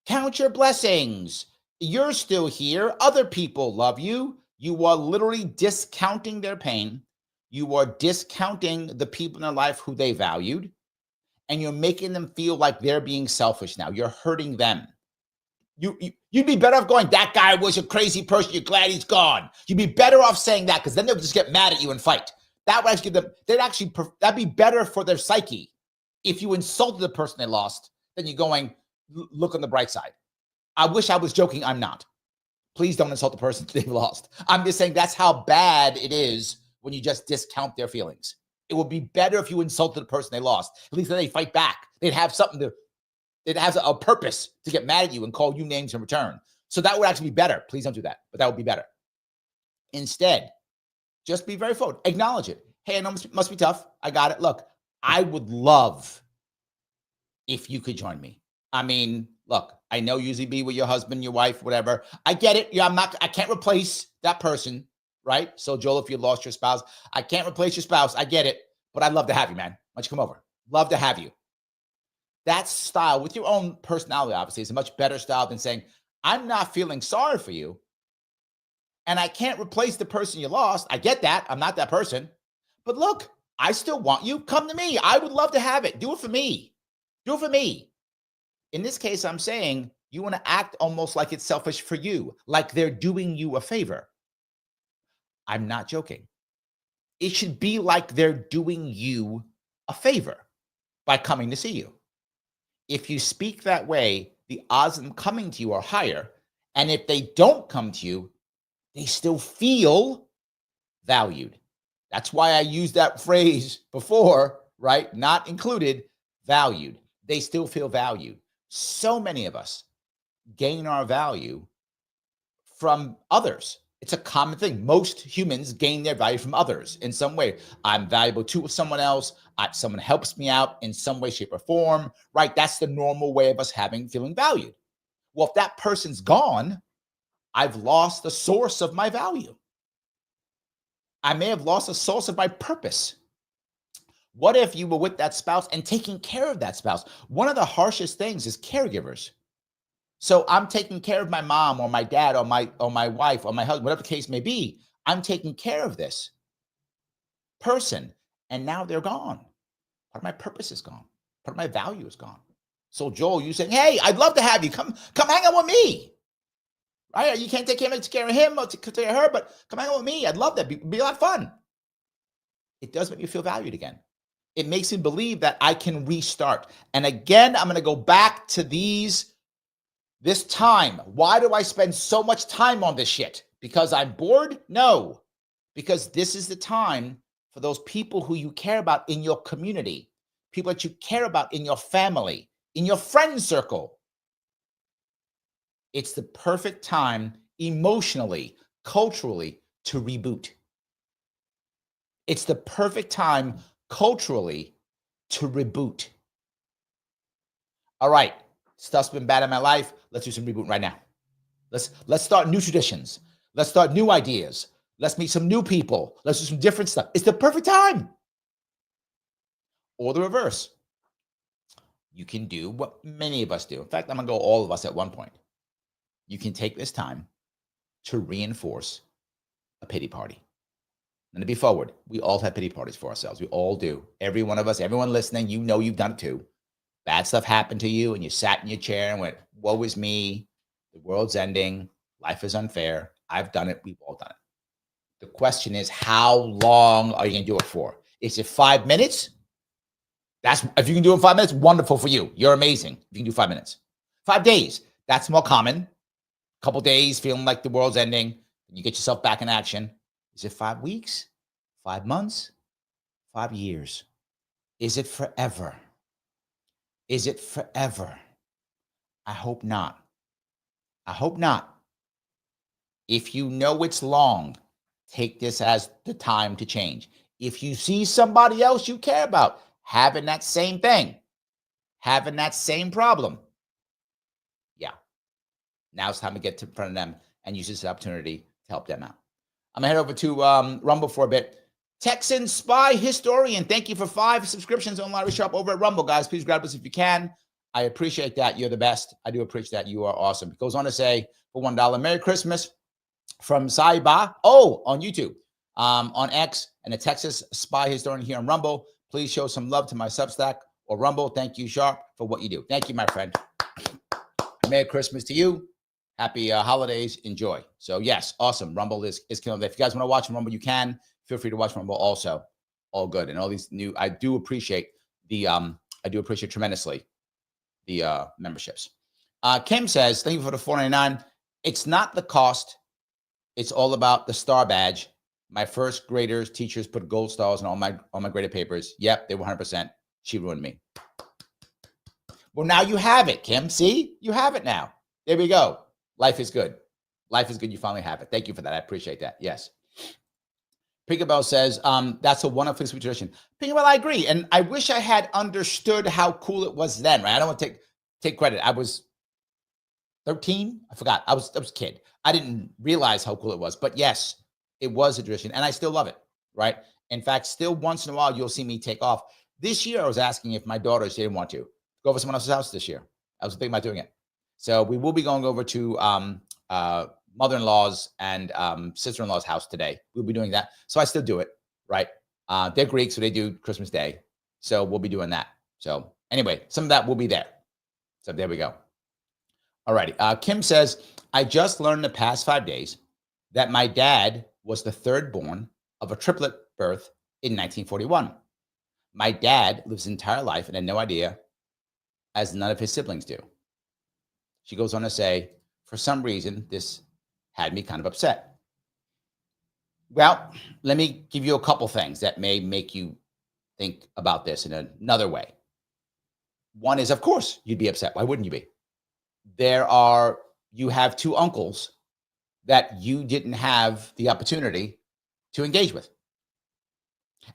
count your blessings. You're still here. Other people love you. You are literally discounting their pain. You are discounting the people in their life who they valued. And you're making them feel like they're being selfish now. You're hurting them. You'd be better off going, that guy was a crazy person. You're glad he's gone. You'd be better off saying that, because then they'll just get mad at you and fight. That would actually give them, that'd be better for their psyche if you insulted the person they lost than you going, look on the bright side. I wish I was joking. I'm not. Please don't insult the person they've lost. I'm just saying that's how bad it is when you just discount their feelings. It would be better if you insulted the person they lost. At least then they fight back. They'd have a purpose to get mad at you and call you names in return. So that would actually be better. Please don't do that, but that would be better. Instead, just be very forward. Acknowledge it. Hey, I know it must be tough. I got it. Look, I would love if you could join me. I mean, look, I know you usually be with your husband, your wife, whatever. I get it. Yeah, I can't replace that person, right? So Joel, if you lost your spouse, I can't replace your spouse. I get it, but I'd love to have you, man. Why don't you come over? Love to have you. That style with your own personality, obviously, is a much better style than saying, I'm not feeling sorry for you, and I can't replace the person you lost. I get that. I'm not that person. But look, I still want you. Come to me. I would love to have it. Do it for me. Do it for me. In this case, I'm saying you want to act almost like it's selfish for you, like they're doing you a favor. I'm not joking. It should be like they're doing you a favor by coming to see you. If you speak that way, the odds of them coming to you are higher. And if they don't come to you, they still feel valued. That's why I used that phrase before, right? Not included, valued. They still feel valued. So many of us gain our value from others. It's a common thing. Most humans gain their value from others in some way. I'm valuable to someone else. Someone helps me out in some way, shape, or form, right? That's the normal way of us feeling valued. Well, if that person's gone, I've lost the source of my value. I may have lost the source of my purpose. What if you were with that spouse and taking care of that spouse? One of the harshest things is caregivers. So I'm taking care of my mom or my dad or my wife or my husband, whatever the case may be. I'm taking care of this person, and now they're gone. Part of my purpose is gone. Part of my value is gone. So Joel, you saying, "Hey, I'd love to have you come hang out with me." Right? You can't take care of him or take care of her, but come hang out with me. I'd love that. Be a lot of fun. It does make you feel valued again. It makes me believe that I can restart. And again, I'm going to go back to this time. Why do I spend so much time on this shit? Because I'm bored? No. Because this is the time for those people who you care about in your community, people that you care about in your family, in your friend circle. It's the perfect time emotionally, culturally to reboot. It's the perfect time culturally to reboot. All right, stuff's been bad in my life. Let's do some reboot right now. Let's start new traditions. Let's start new ideas. Let's meet some new people. Let's do some different stuff. It's the perfect time. Or the reverse. You can do what many of us do. In fact, I'm going to go all of us at one point. You can take this time to reinforce a pity party. And to be forward, we all have pity parties for ourselves. We all do. Every one of us, everyone listening, you know you've done it too. Bad stuff happened to you and you sat in your chair and went, woe is me. The world's ending. Life is unfair. I've done it. We've all done it. The question is, how long are you going to do it for? Is it 5 minutes? If you can do it in 5 minutes, wonderful for you. You're amazing. If you can do 5 minutes. 5 days, that's more common. A couple days feeling like the world's ending. You get yourself back in action. Is it 5 weeks? 5 months? 5 years? Is it forever? Is it forever? I hope not. I hope not. If you know it's long, take this as the time to change. If you see somebody else you care about having that same thing, having that same problem, yeah, now it's time to get in front of them and use this opportunity to help them out. I'm going to head over to Rumble for a bit. Texan Spy Historian, thank you for 5 subscriptions on Larry Sharpe over at Rumble, guys. Please grab us if you can. I appreciate that. You're the best. I do appreciate that. You are awesome. It goes on to say, for $1, Merry Christmas from Saiba. Oh, on YouTube, on X, and a Texas Spy Historian here on Rumble. Please show some love to my Substack or Rumble. Thank you, Sharpe, for what you do. Thank you, my friend. Merry Christmas to you. Happy holidays. Enjoy. So yes, awesome. Rumble is killing it. If you guys want to watch Rumble, you can. Feel free to watch Rumble also. All good. And all these new, I do appreciate tremendously the memberships. Kim says, thank you for the $4.99. It's not the cost. It's all about the star badge. My first graders, teachers put gold stars on all my graded papers. Yep, they were 100%. She ruined me. Well, now you have it, Kim. See? You have it now. There we go. Life is good. Life is good. You finally have it. Thank you for that. I appreciate that. Yes. Pinkabell says, that's a wonderful sweet tradition. Pinkabell, I agree. And I wish I had understood how cool it was then, right? I don't want to take credit. I was 13. I forgot. I was a kid. I didn't realize how cool it was. But yes, it was a tradition. And I still love it, right? In fact, still once in a while, you'll see me take off. This year, I was asking if my daughters didn't want to go over someone else's house this year. I was thinking about doing it. So we will be going over to mother-in-law's and sister-in-law's house today. We'll be doing that. So I still do it, right? They're Greek, so they do Christmas Day. So we'll be doing that. So anyway, some of that will be there. So there we go. All righty. Kim says, I just learned the past 5 days that my dad was the third born of a triplet birth in 1941. My dad lives his entire life and had no idea, as none of his siblings do. She goes on to say, for some reason, this had me kind of upset. Well, let me give you a couple things that may make you think about this in another way. One is, of course, you'd be upset. Why wouldn't you be? You have 2 uncles that you didn't have the opportunity to engage with.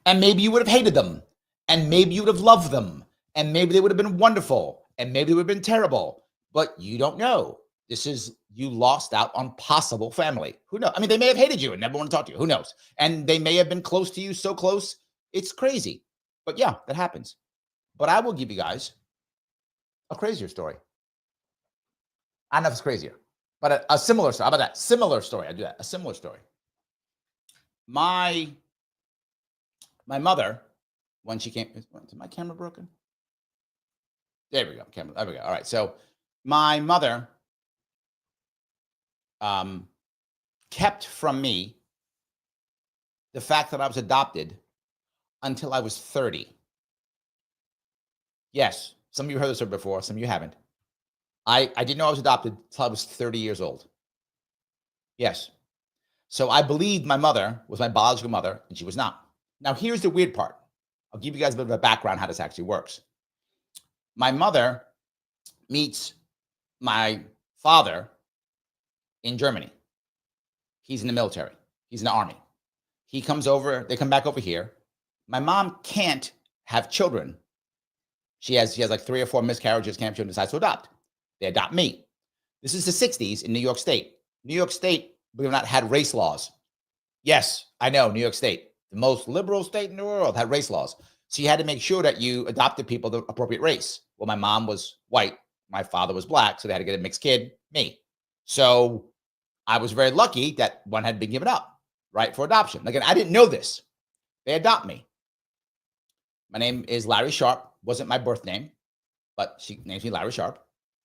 And maybe you would have hated them. And maybe you would have loved them. And maybe they would have been wonderful. And maybe they would have been terrible. But you don't know. This is, you lost out on possible family. Who knows? I mean, they may have hated you and never want to talk to you. Who knows? And they may have been close to you, so close. It's crazy. But yeah, that happens. But I will give you guys a crazier story. I don't know if it's crazier, but a similar story. How about that? Similar story. I do that. A similar story. My mother, when she came, is my camera broken? There we go. Camera. There we go. All right. So my mother kept from me the fact that I was adopted until I was 30. Yes, some of you heard this before, some of you haven't. I didn't know I was adopted until I was 30 years old. Yes. So I believed my mother was my biological mother, and she was not. Now, here's the weird part. I'll give you guys a bit of a background how this actually works. My mother meets my father in Germany. He's in the military. He's in the army. He comes over. They come back over here. My mom can't have children. She has like 3 or 4 miscarriages, can't have children, decides to adopt. They adopt me. This is the 60s in New York State. New York State, believe it or not, had race laws. Yes, I know, New York State, the most liberal state in the world, had race laws. So you had to make sure that you adopted people the appropriate race. Well, my mom was white. My father was black. So they had to get a mixed kid, me. So I was very lucky that one had been given up, right, for adoption. Again, I didn't know this. They adopt me. My name is Larry Sharpe. Wasn't my birth name, but she names me Larry Sharpe.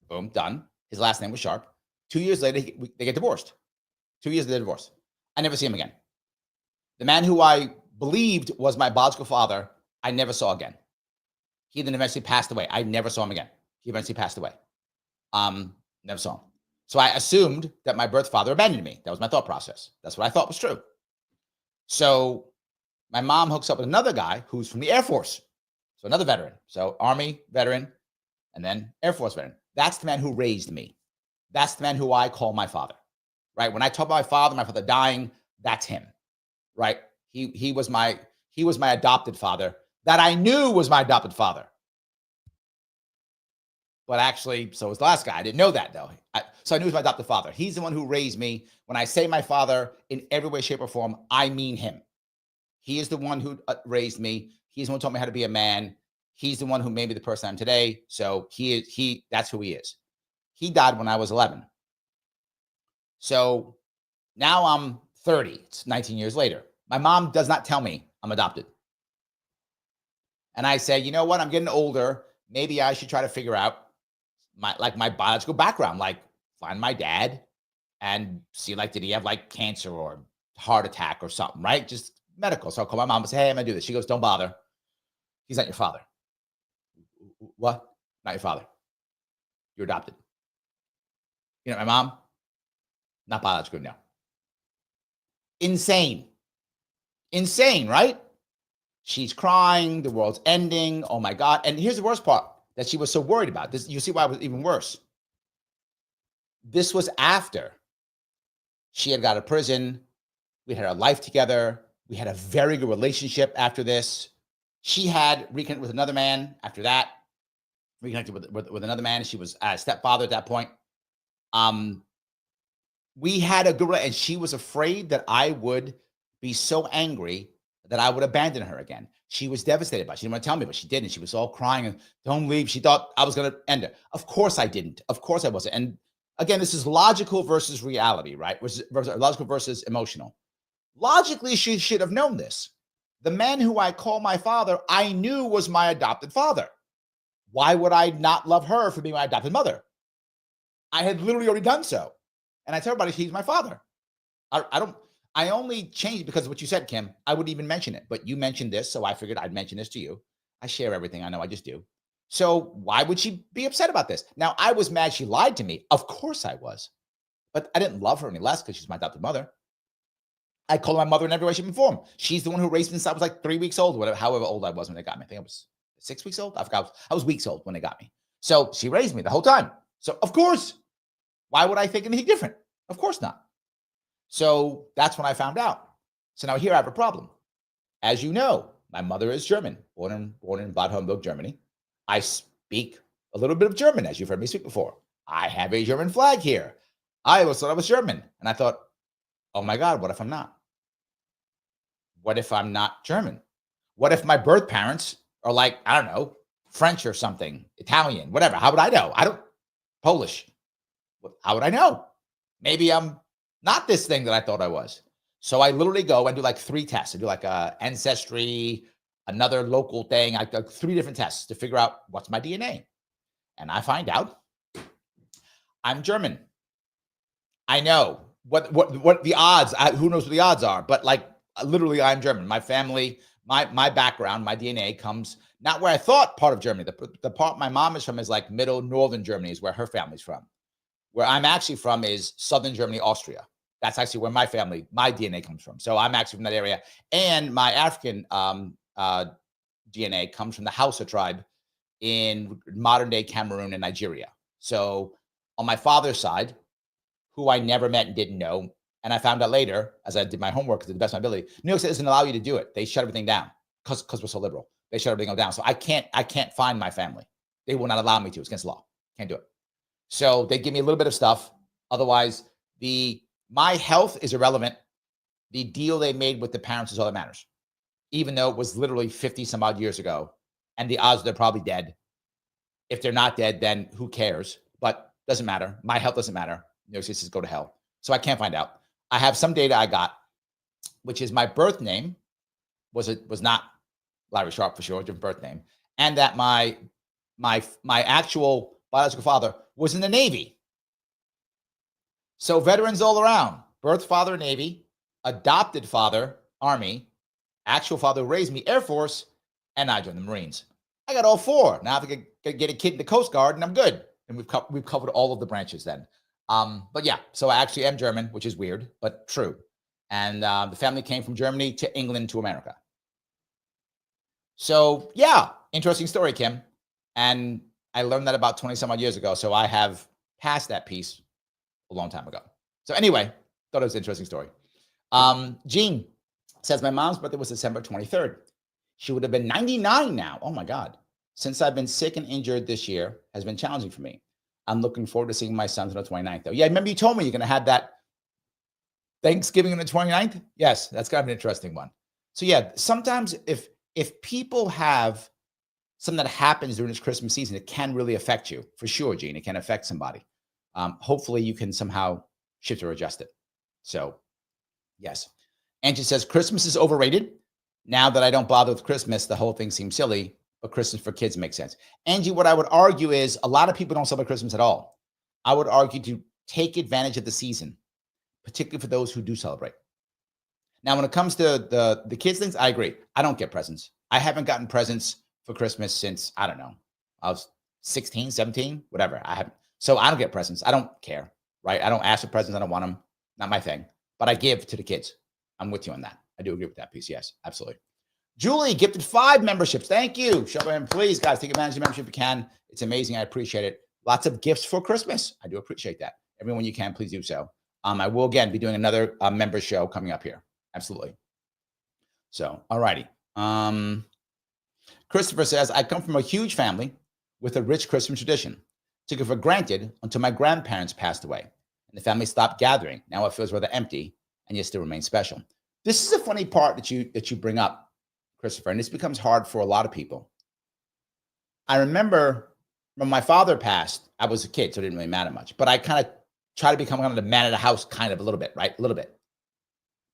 Boom, done. His last name was Sharpe. 2 years later, they get divorced. 2 years they're divorced. I never see him again. The man who I believed was my biological father, I never saw again. He then eventually passed away. I never saw him again. He eventually passed away. Never saw him. So I assumed that my birth father abandoned me. That was my thought process. That's what I thought was true. So my mom hooks up with another guy who's from the Air Force. So another veteran. So Army veteran and then Air Force veteran. That's the man who raised me. That's the man who I call my father, right? When I talk about my father dying, that's him, right? He was my adopted father that I knew was my adopted father. But actually, so was the last guy. I didn't know that though. So I knew he was my adopted father. He's the one who raised me. When I say my father in every way, shape, or form, I mean him. He is the one who raised me. He's the one who taught me how to be a man. He's the one who made me the person I am today. So that's who he is. He died when I was 11. So now I'm 30. It's 19 years later. My mom does not tell me I'm adopted. And I say, you know what? I'm getting older. Maybe I should try to figure out my biological background, like find my dad and see, like, did he have like cancer or heart attack or something, right? Just medical. So I'll call my mom and say, hey, I'm gonna do this. She goes, don't bother. He's not your father. What? Not your father. You're adopted. You know, my mom, not biological, no. Insane. Insane, right? She's crying. The world's ending. Oh my God. And here's the worst part that she was so worried about. This, you see why it was even worse. This was after she had got out of prison. We had our life together. We had a very good relationship after this. She had reconnected with another man after that. Reconnected with another man. She was a stepfather at that point. We had a good relationship, and she was afraid that I would be so angry that I would abandon her again. She was devastated by it. She didn't want to tell me, but she didn't. She was all crying and don't leave. She thought I was going to end her. Of course I didn't. Of course I wasn't. And again, this is logical versus reality, right? Logical versus emotional. Logically, she should have known this. The man who I call my father, I knew was my adopted father. Why would I not love her for being my adopted mother? I had literally already done so. And I tell everybody he's my father. I only changed because of what you said, Kim. I wouldn't even mention it, but you mentioned this, so I figured I'd mention this to you. I share everything. I know I just do. So why would she be upset about this? Now, I was mad she lied to me. Of course I was. But I didn't love her any less because she's my adopted mother. I call her my mother in every way, shape, and form. She's the one who raised me since I was like 3 weeks old, whatever, however old I was when they got me. I think I was 6 weeks old. I forgot. I was weeks old when they got me. So she raised me the whole time. So of course, why would I think anything different? Of course not. So that's when I found out. So now here I have a problem. As you know, my mother is German, born in Bad Homburg, Germany. I speak a little bit of German, as you've heard me speak before. I have a German flag here. I always thought I was German. And I thought, oh my God, what if I'm not? What if I'm not German? What if my birth parents are like, I don't know, French or something, Italian, whatever? How would I know? I don't, Polish. How would I know? Maybe I'm not this thing that I thought I was. So I literally go and do like 3 tests. I do like a ancestry, another local thing. I do 3 different tests to figure out what's my DNA. And I find out I'm German. I know what the odds. Who knows what the odds are? But like literally, I'm German. My family, my background, my DNA comes not where I thought part of Germany. The part my mom is from is like middle northern Germany is where her family's from. Where I'm actually from is southern Germany, Austria. That's actually where my DNA comes from. So I'm actually from that area. And my African DNA comes from the Hausa tribe in modern day Cameroon and Nigeria. So on my father's side, who I never met and didn't know, and I found out later as I did my homework to the best of my ability, New York State doesn't allow you to do it. They shut everything down because we're so liberal. They shut everything down. So I can't find my family. They will not allow me to. It's against the law. Can't do it. So they give me a little bit of stuff. Otherwise, my health is irrelevant. The deal they made with the parents is all that matters, even though it was literally 50 some odd years ago. And the odds they're probably dead. If they're not dead, then who cares? But doesn't matter. My health doesn't matter. New York City says go to hell. So I can't find out. I have some data I got, which is my birth name was not Larry Sharpe for sure, different birth name, and that my actual biological father was in the Navy. So veterans all around. Birth father, Navy. Adopted father, Army. Actual father who raised me, Air Force. And I joined the Marines. I got all 4. Now I have to get a kid in the Coast Guard, and I'm good. And we've covered all of the branches then. But yeah, so I actually am German, which is weird, but true. And the family came from Germany to England to America. So yeah, interesting story, Kim. And I learned that about 20 some odd years ago. So I have passed that piece a long time ago. So anyway, thought it was an interesting story. Jean says, my mom's birthday was December 23rd. She would have been 99 now. Oh my God. Since I've been sick and injured this year has been challenging for me. I'm looking forward to seeing my son on the 29th though. Yeah, remember you told me you're going to have that Thanksgiving on the 29th? Yes, that's kind of an interesting one. So yeah, sometimes if people have something that happens during this Christmas season, it can really affect you. For sure, Gene, it can affect somebody. Hopefully you can somehow shift or adjust it. So yes. Angie says, Christmas is overrated. Now that I don't bother with Christmas, the whole thing seems silly, but Christmas for kids makes sense. Angie, what I would argue is a lot of people don't celebrate Christmas at all. I would argue to take advantage of the season, particularly for those who do celebrate. Now, when it comes to the kids things, I agree. I don't get presents. I haven't gotten presents for Christmas since, I don't know, I was 16, 17, whatever. I haven't. So I don't get presents. I don't care, right? I don't ask for presents. I don't want them. Not my thing. But I give to the kids. I'm with you on that. I do agree with that piece. Yes, absolutely. Julie gifted 5 memberships. Thank you. Sharpe Way, please, guys, take advantage of the membership if you can. It's amazing. I appreciate it. Lots of gifts for Christmas. I do appreciate that. Everyone you can, please do so. I will, again, be doing another member show coming up here. Absolutely. So, all righty. Christopher says, I come from a huge family with a rich Christmas tradition. Took it for granted until my grandparents passed away and the family stopped gathering. Now it feels rather empty and yet still remains special. This is a funny part that you bring up, Christopher, and this becomes hard for a lot of people. I remember when my father passed, I was a kid, so it didn't really matter much, but I kind of tried to become kind of the man of the house, kind of a little bit, right? A little bit.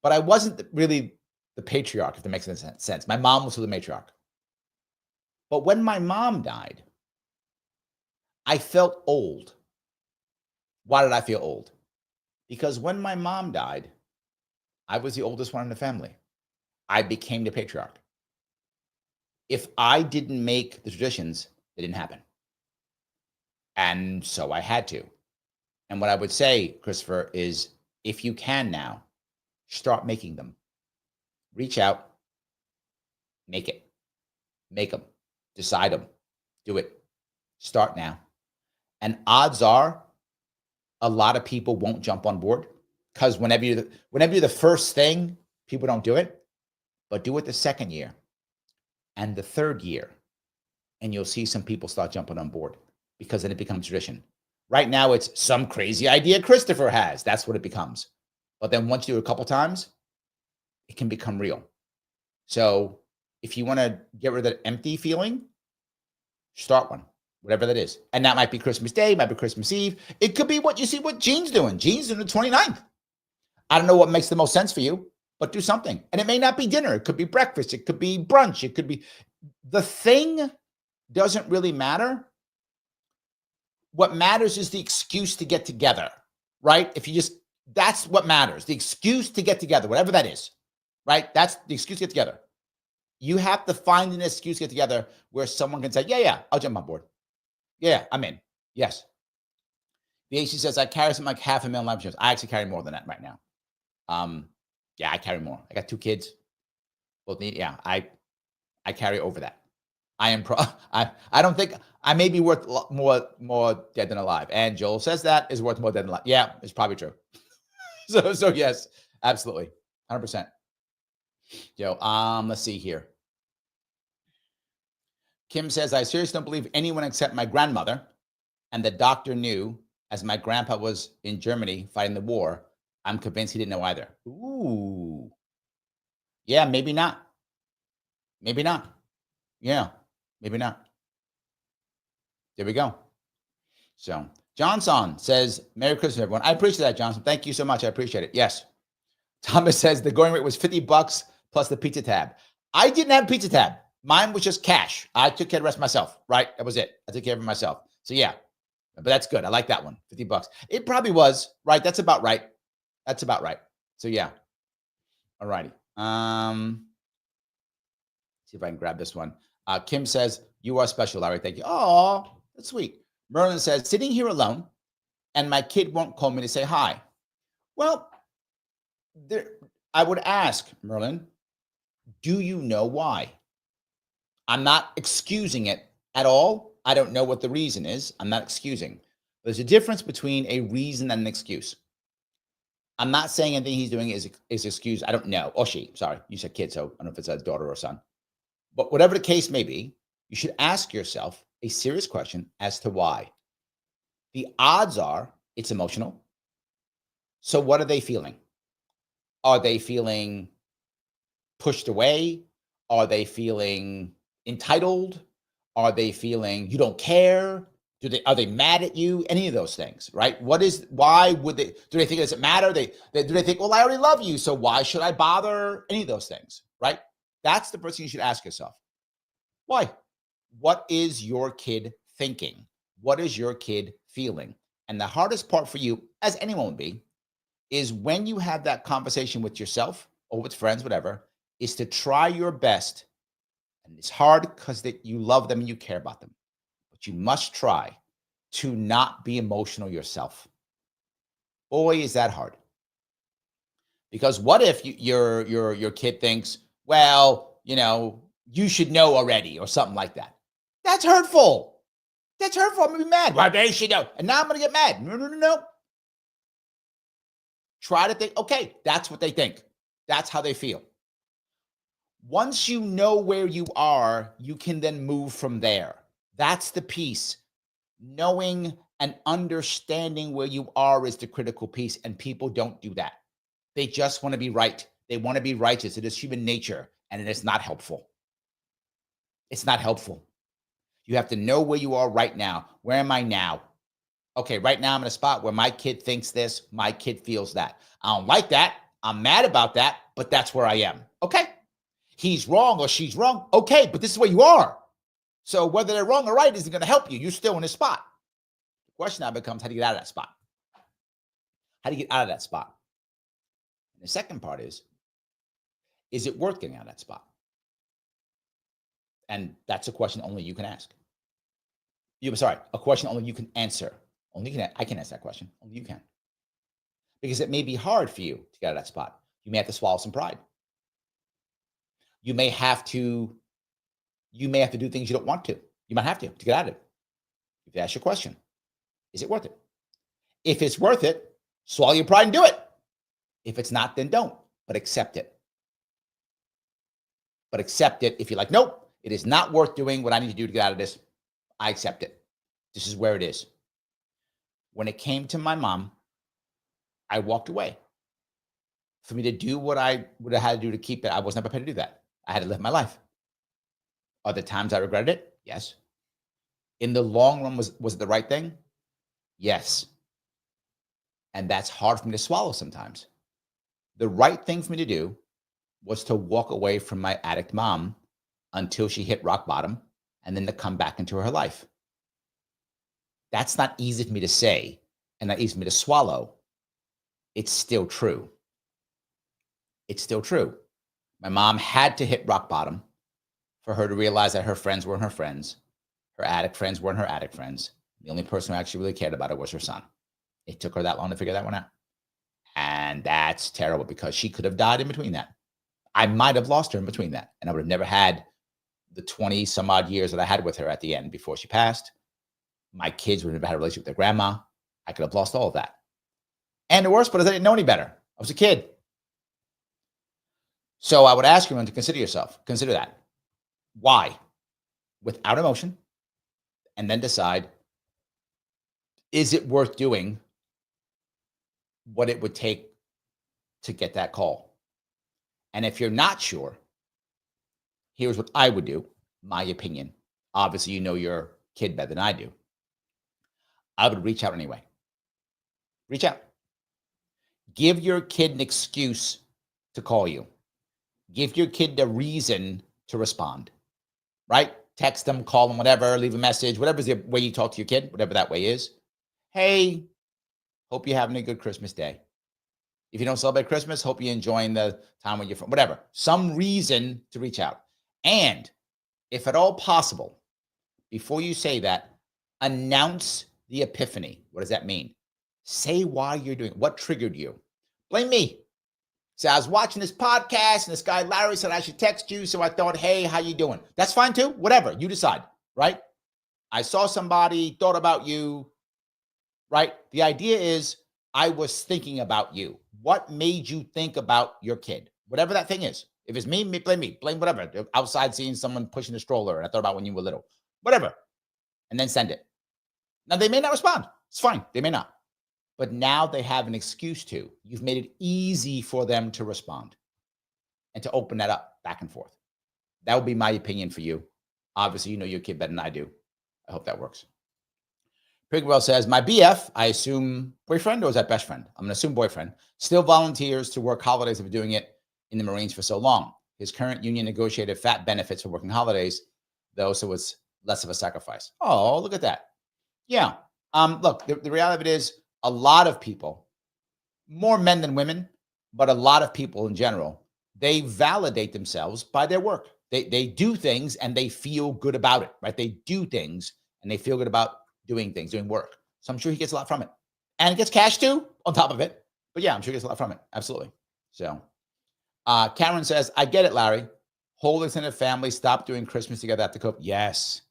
But I wasn't really the patriarch, if that makes any sense. My mom was the matriarch. But when my mom died, I felt old. Why did I feel old? Because when my mom died, I was the oldest one in the family. I became the patriarch. If I didn't make the traditions, it didn't happen. And so I had to. And what I would say, Christopher, is if you can now, start making them. Reach out, make it, make them, decide them, do it. Start now. And odds are a lot of people won't jump on board because whenever you're the first thing, people don't do it, but do it the second year and the third year. And you'll see some people start jumping on board because then it becomes tradition. Right now, it's some crazy idea Christopher has. That's what it becomes. But then once you do it a couple times, it can become real. So if you want to get rid of that empty feeling, start one, whatever that is. And that might be Christmas Day, might be Christmas Eve. It could be what you see what Gene's doing. Gene's doing the 29th. I don't know what makes the most sense for you, but do something. And it may not be dinner. It could be breakfast. It could be brunch. It could be the thing doesn't really matter. What matters is the excuse to get together, right? That's what matters. The excuse to get together, whatever that is, right? That's the excuse to get together. You have to find an excuse to get together where someone can say, yeah, I'll jump on board. Yeah, I'm in. Yes. The AC says, I carry something like 500,000 life insurance. I actually carry more than that right now. Yeah, I carry more. I got 2 kids. I carry over that. I don't think I may be worth more dead than alive. And Joel says that is worth more dead than alive. Yeah, it's probably true. So yes, absolutely. 100%. Let's see here. Kim says, I seriously don't believe anyone except my grandmother. And the doctor knew, as my grandpa was in Germany fighting the war. I'm convinced he didn't know either. Ooh. Yeah, maybe not. Maybe not. Yeah, maybe not. There we go. So Johnson says, Merry Christmas, everyone. I appreciate that, Johnson. Thank you so much. I appreciate it. Yes. Thomas says the going rate was $50 plus the pizza tab. I didn't have a pizza tab. Mine was just cash. I took care of the rest myself, right? That was it. I took care of it myself. So yeah, but that's good. I like that one. $50. It probably was, right? That's about right. That's about right. So yeah. All righty. See if I can grab this one. Kim says, you are special, Larry. Thank you. Oh, that's sweet. Merlin says, sitting here alone and my kid won't call me to say hi. Well, I would ask, Merlin, do you know why? I'm not excusing it at all. I don't know what the reason is. I'm not excusing. There's a difference between a reason and an excuse. I'm not saying anything he's doing is excuse. I don't know. Or she, sorry. You said kid, so I don't know if it's a daughter or son. But whatever the case may be, you should ask yourself a serious question as to why. The odds are it's emotional. So what are they feeling? Are they feeling pushed away? Are they feeling entitled? Are they feeling you don't care? Are they mad at you? Any of those things, right? Why would they, do they think it doesn't matter? Do they think, well, I already love you, so why should I bother? Any of those things, right? That's the first thing you should ask yourself. Why? What is your kid thinking? What is your kid feeling? And the hardest part for you, as anyone would be, is when you have that conversation with yourself or with friends, whatever, is to try your best. And it's hard because you love them and you care about them. But you must try to not be emotional yourself. Boy, is that hard. Because what if your kid thinks, well, you should know already or something like that? That's hurtful. That's hurtful. I'm going to be mad. Well, they should know. And now I'm going to get mad. No. Try to think, okay, that's what they think. That's how they feel. Once you know where you are, you can then move from there. That's the piece. Knowing and understanding where you are is the critical piece, and people don't do that. They just want to be right. They want to be righteous. It is human nature, and it is not helpful. It's not helpful. You have to know where you are right now. Where am I now? Okay, right now I'm in a spot where my kid thinks this, my kid feels that. I don't like that. I'm mad about that, but that's where I am. Okay. He's wrong or she's wrong. Okay, but this is where you are. So whether they're wrong or right isn't going to help you. You're still in a spot. The question now becomes, how do you get out of that spot? How do you get out of that spot? And the second part is it worth getting out of that spot? And that's a question only you can ask. A question only you can answer. I can answer that question. Only you can. Because it may be hard for you to get out of that spot. You may have to swallow some pride. You may have to do things you don't want to. You might have to get out of it. You have to ask your question. Is it worth it? If it's worth it, swallow your pride and do it. If it's not, then don't. But accept it. But accept it if you're like, nope, it is not worth doing what I need to do to get out of this. I accept it. This is where it is. When it came to my mom, I walked away. For me to do what I would have had to do to keep it, I was not prepared to do that. I had to live my life. Are there times I regretted it? Yes. In the long run, was it the right thing? Yes. And that's hard for me to swallow sometimes. The right thing for me to do was to walk away from my addict mom until she hit rock bottom and then to come back into her life. That's not easy for me to say and not easy for me to swallow. It's still true. It's still true. My mom had to hit rock bottom for her to realize that her friends weren't her friends. Her addict friends weren't her addict friends. The only person who actually really cared about her was her son. It took her that long to figure that one out. And that's terrible because she could have died in between that. I might have lost her in between that. And I would have never had the 20 some odd years that I had with her at the end before she passed. My kids would have had a relationship with their grandma. I could have lost all of that. And the worst part is I didn't know any better. I was a kid. So I would ask everyone to consider yourself. Consider that. Why? Without emotion. And then decide, is it worth doing what it would take to get that call? And if you're not sure, here's what I would do, my opinion. Obviously, you know your kid better than I do. I would reach out anyway. Reach out. Give your kid an excuse to call you. Give your kid the reason to respond, right? Text them, call them, whatever, leave a message, whatever's the way you talk to your kid, whatever that way is. Hey, hope you're having a good Christmas day. If you don't celebrate Christmas, hope you're enjoying the time with your friend, whatever. Some reason to reach out. And if at all possible, before you say that, announce the epiphany. What does that mean? Say why you're doing it. What triggered you? Blame me. Say, I was watching this podcast and this guy, Larry, said I should text you. So I thought, hey, how you doing? That's fine too. Whatever. You decide, right? I saw somebody, thought about you, right? The idea is I was thinking about you. What made you think about your kid? Whatever that thing is. If it's me, blame me. Blame whatever. Outside seeing someone pushing a stroller and I thought about when you were little. Whatever. And then send it. Now, they may not respond. It's fine. They may not. But now they have an excuse to. You've made it easy for them to respond and to open that up back and forth. That would be my opinion for you. Obviously, you know your kid better than I do. I hope that works. Prigwell says, my BF, I assume boyfriend, or is that best friend? I'm going to assume boyfriend, still volunteers to work holidays after doing it in the Marines for so long. His current union negotiated fat benefits for working holidays, though, so it's less of a sacrifice. Oh, look at that. Yeah. Look, the reality of it is a lot of people, more men than women, but a lot of people in general, they validate themselves by their work. They do things and they feel good about it, right? They do things and they feel good about doing things, doing work. So I'm sure he gets a lot from it. And gets cash too on top of it. But yeah, I'm sure he gets a lot from it. Absolutely. So Karen says, I get it, Larry. Whole extended family stop doing Christmas together at the cook. Yes.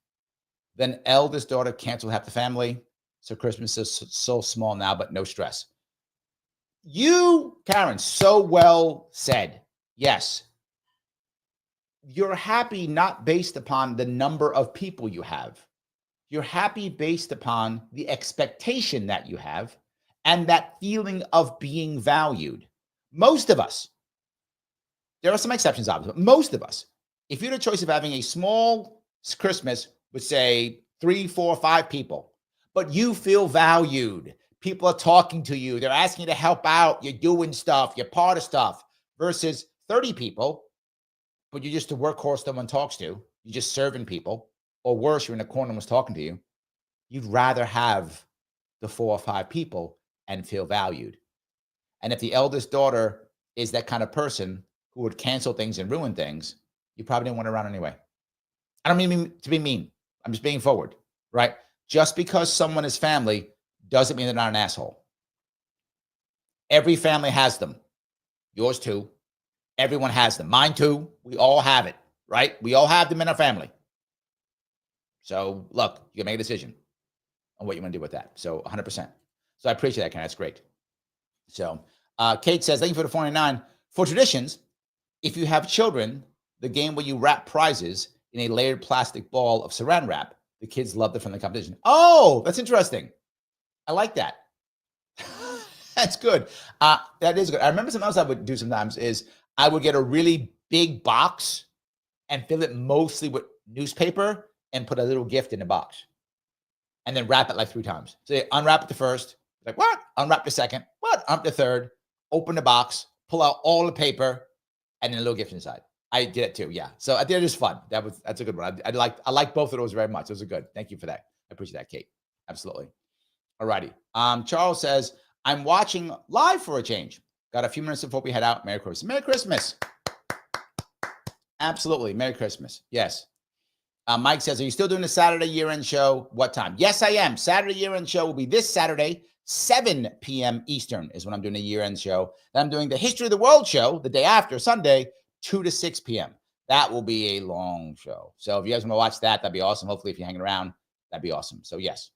Then eldest daughter canceled half the family. So Christmas is so small now, but no stress. You, Karen, so well said. Yes. You're happy not based upon the number of people you have. You're happy based upon the expectation that you have and that feeling of being valued. Most of us, there are some exceptions, obviously, but most of us, if you had a choice of having a small Christmas with, say, 3, 4, 5 people, but you feel valued, people are talking to you, they're asking you to help out, you're doing stuff, you're part of stuff, versus 30 people, but you're just a workhorse no one talks to, you're just serving people, or worse, you're in a corner and was talking to you, you'd rather have the 4 or 5 people and feel valued. And if the eldest daughter is that kind of person who would cancel things and ruin things, you probably didn't want her around anyway. I don't mean to be mean. I'm just being forward, right? Just because someone is family doesn't mean they're not an asshole. Every family has them. Yours too. Everyone has them. Mine too. We all have it, right? We all have them in our family. So look, you can make a decision on what you want to do with that. So 100%. So I appreciate that, Karen. That's great. So Kate says, thank you for the 49. For traditions, if you have children, the game where you wrap prizes in a layered plastic ball of saran wrap, the kids loved it from the competition. Oh, that's interesting. I like that. That's good. That is good. I remember something else I would do sometimes is I would get a really big box and fill it mostly with newspaper and put a little gift in the box and then wrap it like 3 times. So you unwrap it the first, like what? Unwrap the second, what? Unwrap the third, open the box, pull out all the paper, and then a little gift inside. I did it too. Yeah. So I did it just fun. That's a good one. I like both of those very much. Those are good. Thank you for that. I appreciate that, Kate. Absolutely. All righty. Charles says, I'm watching live for a change. Got a few minutes before we head out. Merry Christmas. Merry Christmas. Absolutely. Merry Christmas. Yes. Mike says, are you still doing the Saturday year-end show? What time? Yes, I am. Saturday year-end show will be this Saturday, 7 p.m. Eastern is when I'm doing the year-end show. Then I'm doing the History of the World show the day after, Sunday, 2 to 6 p.m. That will be a long show. So if you guys want to watch that, that'd be awesome. Hopefully, if you're hanging around, that'd be awesome. So yes.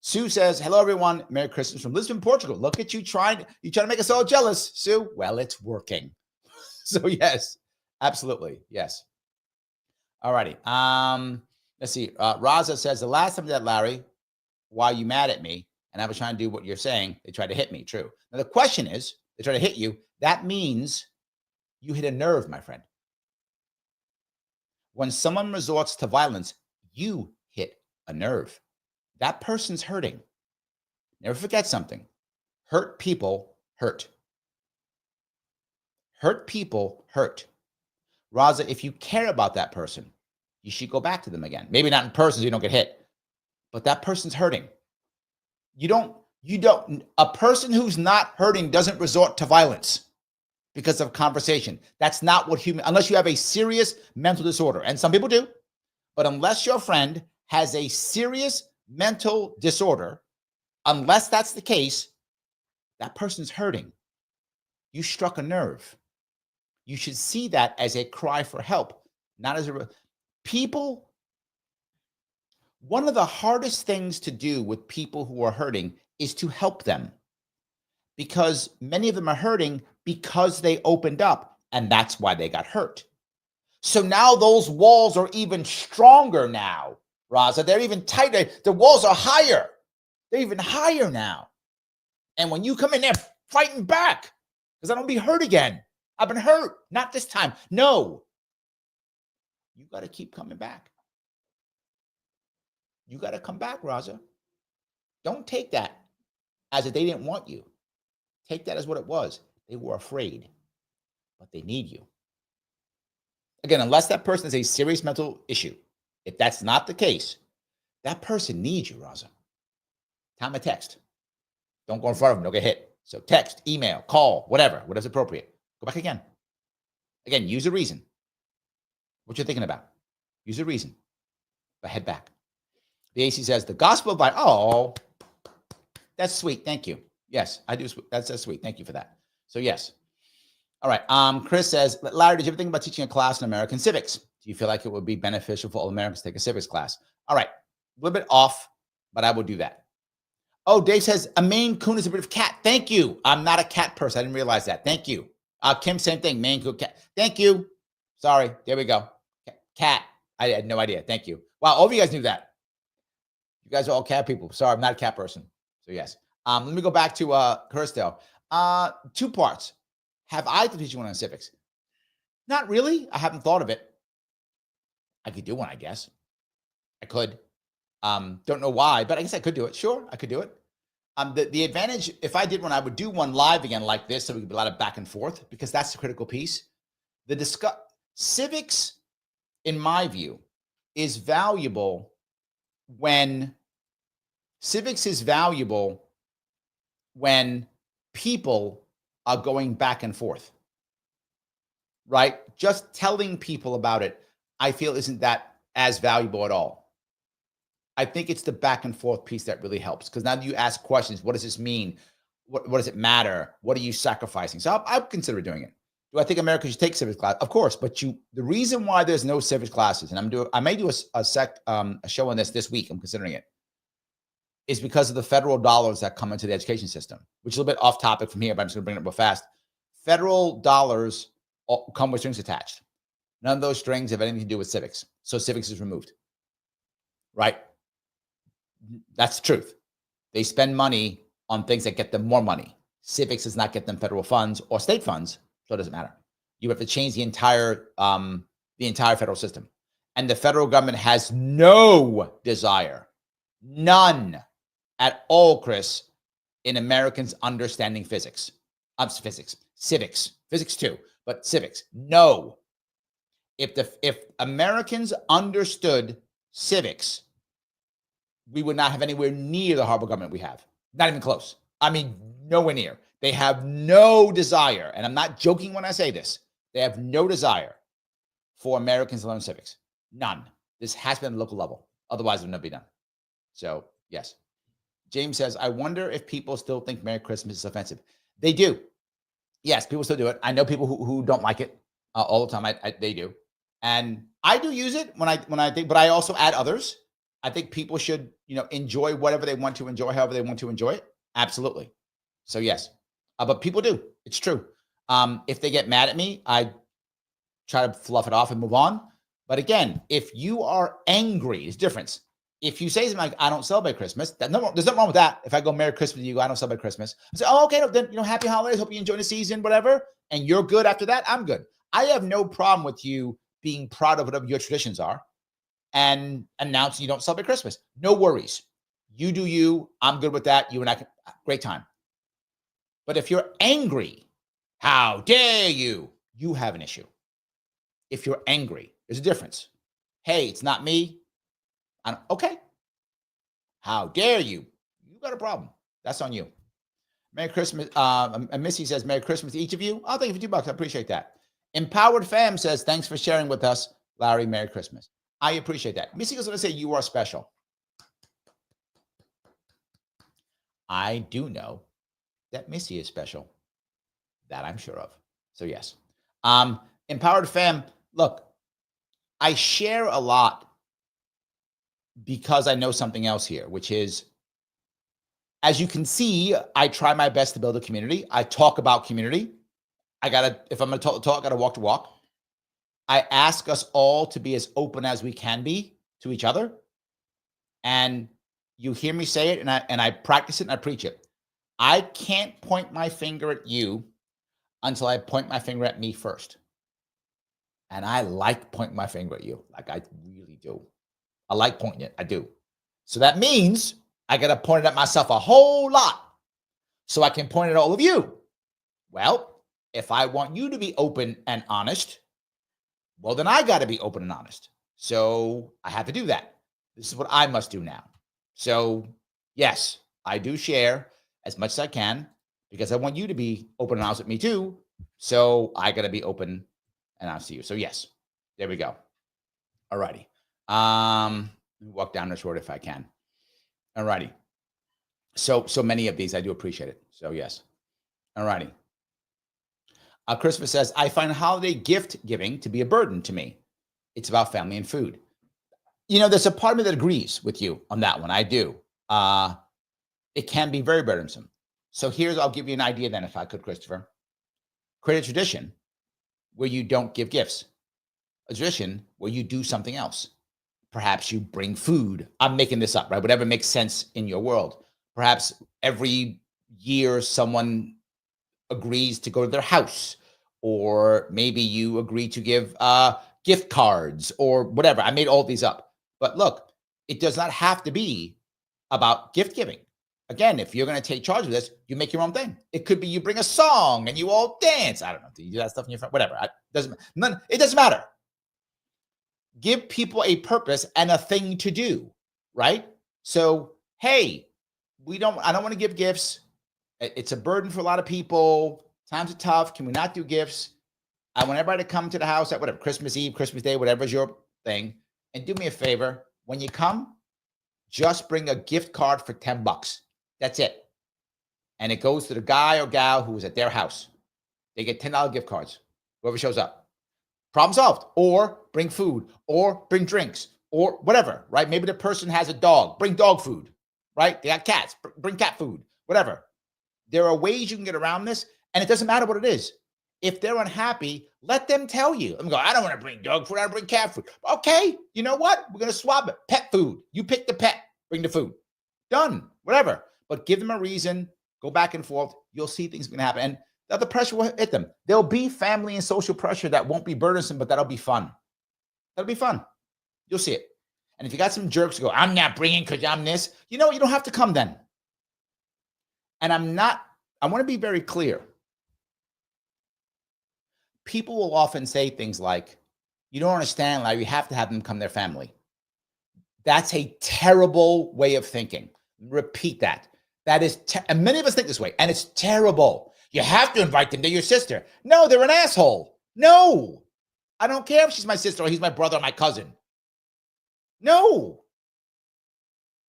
Sue says, hello, everyone. Merry Christmas from Lisbon, Portugal. Look at you trying to make us all jealous, Sue. Well, it's working. So yes, absolutely. Yes. All righty. Let's see. Raza says, the last time that, Larry, why are you mad at me? And I was trying to do what you're saying. They tried to hit me. True. Now, the question is, they try to hit you. That means you hit a nerve, my friend. When someone resorts to violence, you hit a nerve. That person's hurting. Never forget something. Hurt people hurt. Hurt people hurt. Raza, if you care about that person, you should go back to them again. Maybe not in person so you don't get hit, but that person's hurting. A person who's not hurting doesn't resort to violence because of conversation. That's not what unless you have a serious mental disorder. And some people do, but unless your friend has a serious mental disorder, unless that's the case, that person's hurting. You struck a nerve. You should see that as a cry for help, not as people. One of the hardest things to do with people who are hurting is to help them, because many of them are hurting because they opened up, and that's why they got hurt. So now those walls are even stronger now, Raza. They're even tighter. The walls are higher. They're even higher now. And when you come in there fighting back, because I don't be hurt again. I've been hurt. Not this time. No. You got to keep coming back. You got to come back, Raza. Don't take that as if they didn't want you. Take that as what it was. They were afraid, but they need you. Again, unless that person has a serious mental issue, if that's not the case, that person needs you, Raza. Time a text. Don't go in front of them. Don't get hit. So text, email, call, whatever's appropriate. Go back again. Again, use a reason. What you're thinking about. Use a reason. But head back. The AC says, the gospel of oh, that's sweet. Thank you. Yes, I do. That's sweet. Thank you for that. So yes. All right. Chris says, Larry, did you ever think about teaching a class in American civics? Do you feel like it would be beneficial for all Americans to take a civics class? All right. A little bit off, but I will do that. Oh, Dave says, a Maine Coon is a bit of cat. Thank you. I'm not a cat person. I didn't realize that. Thank you. Kim, same thing. Maine Coon, cat. Thank you. Sorry. There we go. Cat. I had no idea. Thank you. Wow. All of you guys knew that. You guys are all cat people. Sorry, I'm not a cat person. So yes. Let me go back to Kirstell. 2 parts. Have I to teach one on civics? Not really. I haven't thought of it. I could do one, I guess. I could. Don't know why, but I guess I could do it. Sure, I could do it. The advantage, if I did one, I would do one live again like this, so we could be a lot of back and forth, because that's the critical piece. Civics, in my view, is valuable when people are going back and forth, right? Just telling people about it, I feel, isn't that as valuable at all. I think it's the back and forth piece that really helps, because now you ask questions. What does this mean? What does it matter? What are you sacrificing? So I'll consider doing it. Do I think America should take civics class? Of course, but the reason why there's no civics classes, and I may do a show on this week, I'm considering it, is because of the federal dollars that come into the education system, which is a little bit off topic from here, but I'm just going to bring it up real fast. Federal dollars come with strings attached. None of those strings have anything to do with civics. So civics is removed, right? That's the truth. They spend money on things that get them more money. Civics does not get them federal funds or state funds, so it doesn't matter. You have to change the entire federal system. And the federal government has no desire, none at all, Chris, in Americans understanding physics. Civics too, but civics. No. If Americans understood civics, we would not have anywhere near the horrible government we have. Not even close. I mean, nowhere near. They have no desire, and I'm not joking when I say this. They have no desire for Americans to learn civics. None. This has been at the local level. Otherwise, it would never be done. So, yes. James says, I wonder if people still think Merry Christmas is offensive. They do. Yes, people still do it. I know people who don't like it all the time. They do. And I do use it when I think, but I also add others. I think people should, enjoy whatever they want to enjoy, however they want to enjoy it. Absolutely. So yes, but people do. It's true. If they get mad at me, I try to fluff it off and move on. But again, if you are angry, there's a difference. If you say something like, I don't celebrate Christmas, there's nothing wrong with that. If I go Merry Christmas to you, I don't celebrate Christmas. I say, oh, okay, no, then, happy holidays. Hope you enjoy the season, whatever. And you're good after that. I'm good. I have no problem with you being proud of whatever your traditions are and announcing you don't celebrate Christmas. No worries. You do you. I'm good with that. You and I, great time. But if you're angry, how dare you? You have an issue. If you're angry, there's a difference. Hey, it's not me. Okay. How dare you? You got a problem. That's on you. Merry Christmas. Missy says, Merry Christmas to each of you. I'll thank you for $2. I appreciate that. Empowered Fam says, thanks for sharing with us, Larry. Merry Christmas. I appreciate that. Missy goes on to say, you are special. I do know that Missy is special. That I'm sure of. So yes. Empowered Fam, look, I share a lot because I know something else here, which is, as you can see, I try my best to build a community. I talk about community. If I'm going to talk, I got to walk the walk. I ask us all to be as open as we can be to each other. And you hear me say it, and I practice it and I preach it. I can't point my finger at you until I point my finger at me first. And I like pointing my finger at you. Like I really do. I like pointing it. I do. So that means I got to point it at myself a whole lot so I can point it at all of you. Well, if I want you to be open and honest, well, then I got to be open and honest. So I have to do that. This is what I must do now. So yes, I do share as much as I can because I want you to be open and honest with me too. So I got to be open and honest to you. So yes, there we go. All righty. Walk down this road if I can. All righty. So many of these, I do appreciate it. So yes. All righty. Christopher says, I find holiday gift giving to be a burden to me. It's about family and food. There's a part of me that agrees with you on that one. I do. It can be very burdensome. So I'll give you an idea then, if I could, Christopher. Create a tradition where you don't give gifts. A tradition where you do something else. Perhaps you bring food. I'm making this up, right? Whatever makes sense in your world. Perhaps every year someone agrees to go to their house, or maybe you agree to give gift cards or whatever. I made all these up. But look, it does not have to be about gift giving. Again, if you're going to take charge of this, you make your own thing. It could be you bring a song and you all dance. I don't know. Do you do that stuff in your friend? Whatever. It doesn't matter. Give people a purpose and a thing to do, right? So, hey, I don't want to give gifts. It's a burden for a lot of people. Times are tough. Can we not do gifts? I want everybody to come to the house at whatever, Christmas Eve, Christmas Day, whatever's your thing. And do me a favor. When you come, just bring a gift card for $10. That's it. And it goes to the guy or gal who is at their house. They get $10 gift cards, whoever shows up. Problem solved. Or bring food, or bring drinks, or whatever, right? Maybe the person has a dog. Bring dog food, right? They got cats. Bring cat food, whatever. There are ways you can get around this, and it doesn't matter what it is. If they're unhappy, let them tell you. I'm going, I don't want to bring dog food. I want to bring cat food. Okay, you know what? We're going to swap it. Pet food. You pick the pet. Bring the food. Done. Whatever. But give them a reason, go back and forth. You'll see things going to happen. And the other pressure will hit them. There'll be family and social pressure that won't be burdensome, but that'll be fun. That'll be fun. You'll see it. And if you got some jerks who go, I'm not bringing because I'm this, you know what? You don't have to come then. And I want to be very clear. People will often say things like, you don't understand, Larry, you have to have them come their family. That's a terrible way of thinking. Repeat that. That is, and many of us think this way, and it's terrible. You have to invite them. They're your sister. No, they're an asshole. No, I don't care if she's my sister or he's my brother or my cousin. No,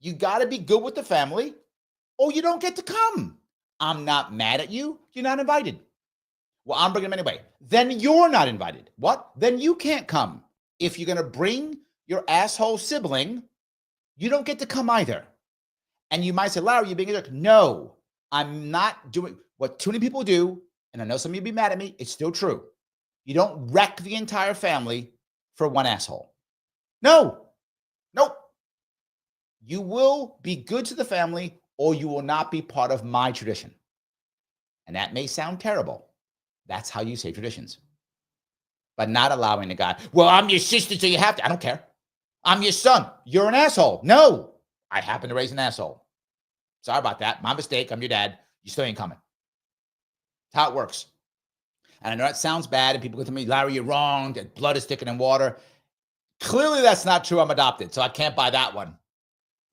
you got to be good with the family or you don't get to come. I'm not mad at you. You're not invited. Well, I'm bringing them anyway. Then you're not invited. What? Then you can't come. If you're going to bring your asshole sibling, you don't get to come either. And you might say, Larry, you're being a jerk. No, I'm not doing what too many people do. And I know some of you be mad at me. It's still true. You don't wreck the entire family for one asshole. No, nope. You will be good to the family or you will not be part of my tradition. And that may sound terrible. That's how you say traditions. But not allowing the guy, well, I'm your sister, so you have to. I don't care. I'm your son. You're an asshole. No, I happen to raise an asshole. Sorry about that. My mistake. I'm your dad. You still ain't coming. That's how it works. And I know that sounds bad, and people go to me, Larry, you're wrong. That blood is thicker than water. Clearly, that's not true. I'm adopted, so I can't buy that one.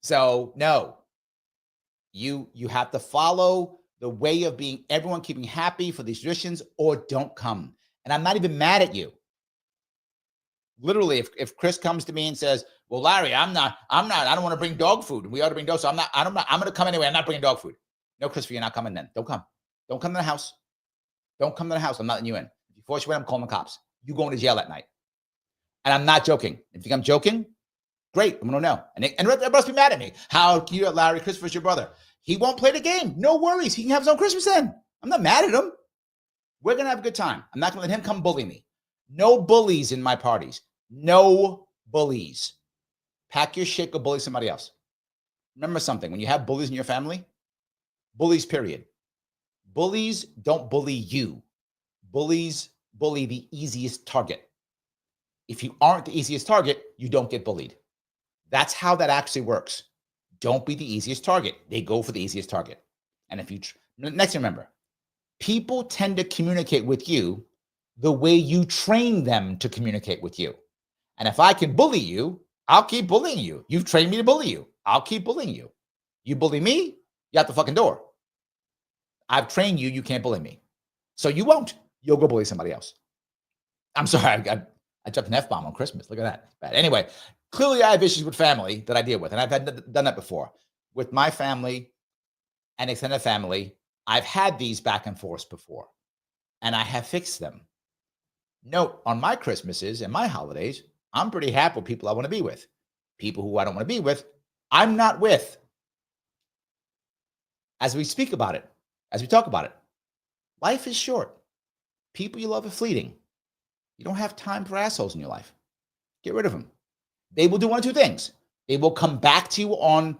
So, no. You have to follow the way of being everyone keeping happy for these traditions or don't come. And I'm not even mad at you. Literally, if Chris comes to me and says, well, Larry, I don't want to bring dog food. We ought to bring dog. So I'm going to come anyway. I'm not bringing dog food. No, Christopher, you're not coming then. Don't come. Don't come to the house. Don't come to the house. I'm not letting you in. If you force you in, I'm calling the cops. You going to jail that night. And I'm not joking. If you think I'm joking, great. I'm going to know. And everybody must be mad at me. How can you, Larry, Christopher's your brother. He won't play the game. No worries. He can have his own Christmas then. I'm not mad at him. We're going to have a good time. I'm not going to let him come bully me. No bullies in my parties. No bullies. Pack your shit, go bully somebody else. Remember something. When you have bullies in your family, bullies, period. Bullies don't bully you. Bullies bully the easiest target. If you aren't the easiest target, you don't get bullied. That's how that actually works. Don't be the easiest target. They go for the easiest target. And if you, next remember, people tend to communicate with you the way you train them to communicate with you. And if I can bully you, I'll keep bullying you. You've trained me to bully you. I'll keep bullying you. You bully me, you're out the fucking door. I've trained you, you can't bully me. So you won't. You'll go bully somebody else. I'm sorry, I dropped an F-bomb on Christmas. Look at that. Bad. Anyway, clearly I have issues with family that I deal with. And I've done that before. With my family and extended family, I've had these back and forths before. And I have fixed them. Note, on my Christmases and my holidays, I'm pretty happy with people I want to be with. People who I don't want to be with, I'm not with. As we speak about it, as we talk about it, life is short. People you love are fleeting. You don't have time for assholes in your life. Get rid of them. They will do one of two things. They will come back to you on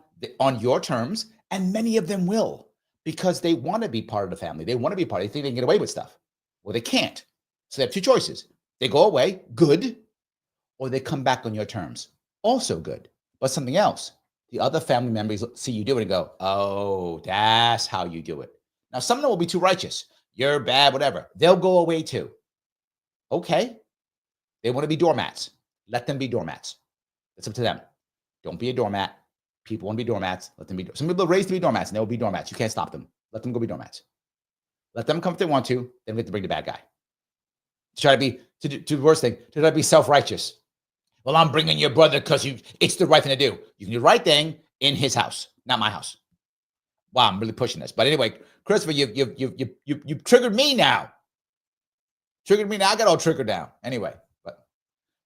your terms, and many of them will, because they want to be part of the family. They want to be part. They think they can get away with stuff. Well, they can't. So they have two choices. They go away, good, or they come back on your terms, also good. But something else, the other family members see you do it and go, oh, that's how you do it. Now, some of them will be too righteous. You're bad, whatever. They'll go away too. Okay. They want to be doormats. Let them be doormats. It's up to them. Don't be a doormat. People want to be doormats. Let them be. Some people are raised to be doormats, and they will be doormats. You can't stop them. Let them go be doormats. Let them come if they want to. Then we have to bring the bad guy. To do the worst thing. To try to be self-righteous. Well, I'm bringing your brother because it's the right thing to do. You can do the right thing in his house, not my house. Wow, I'm really pushing this. But anyway, Christopher, you've triggered me now. Triggered me now. I got all triggered now. Anyway, but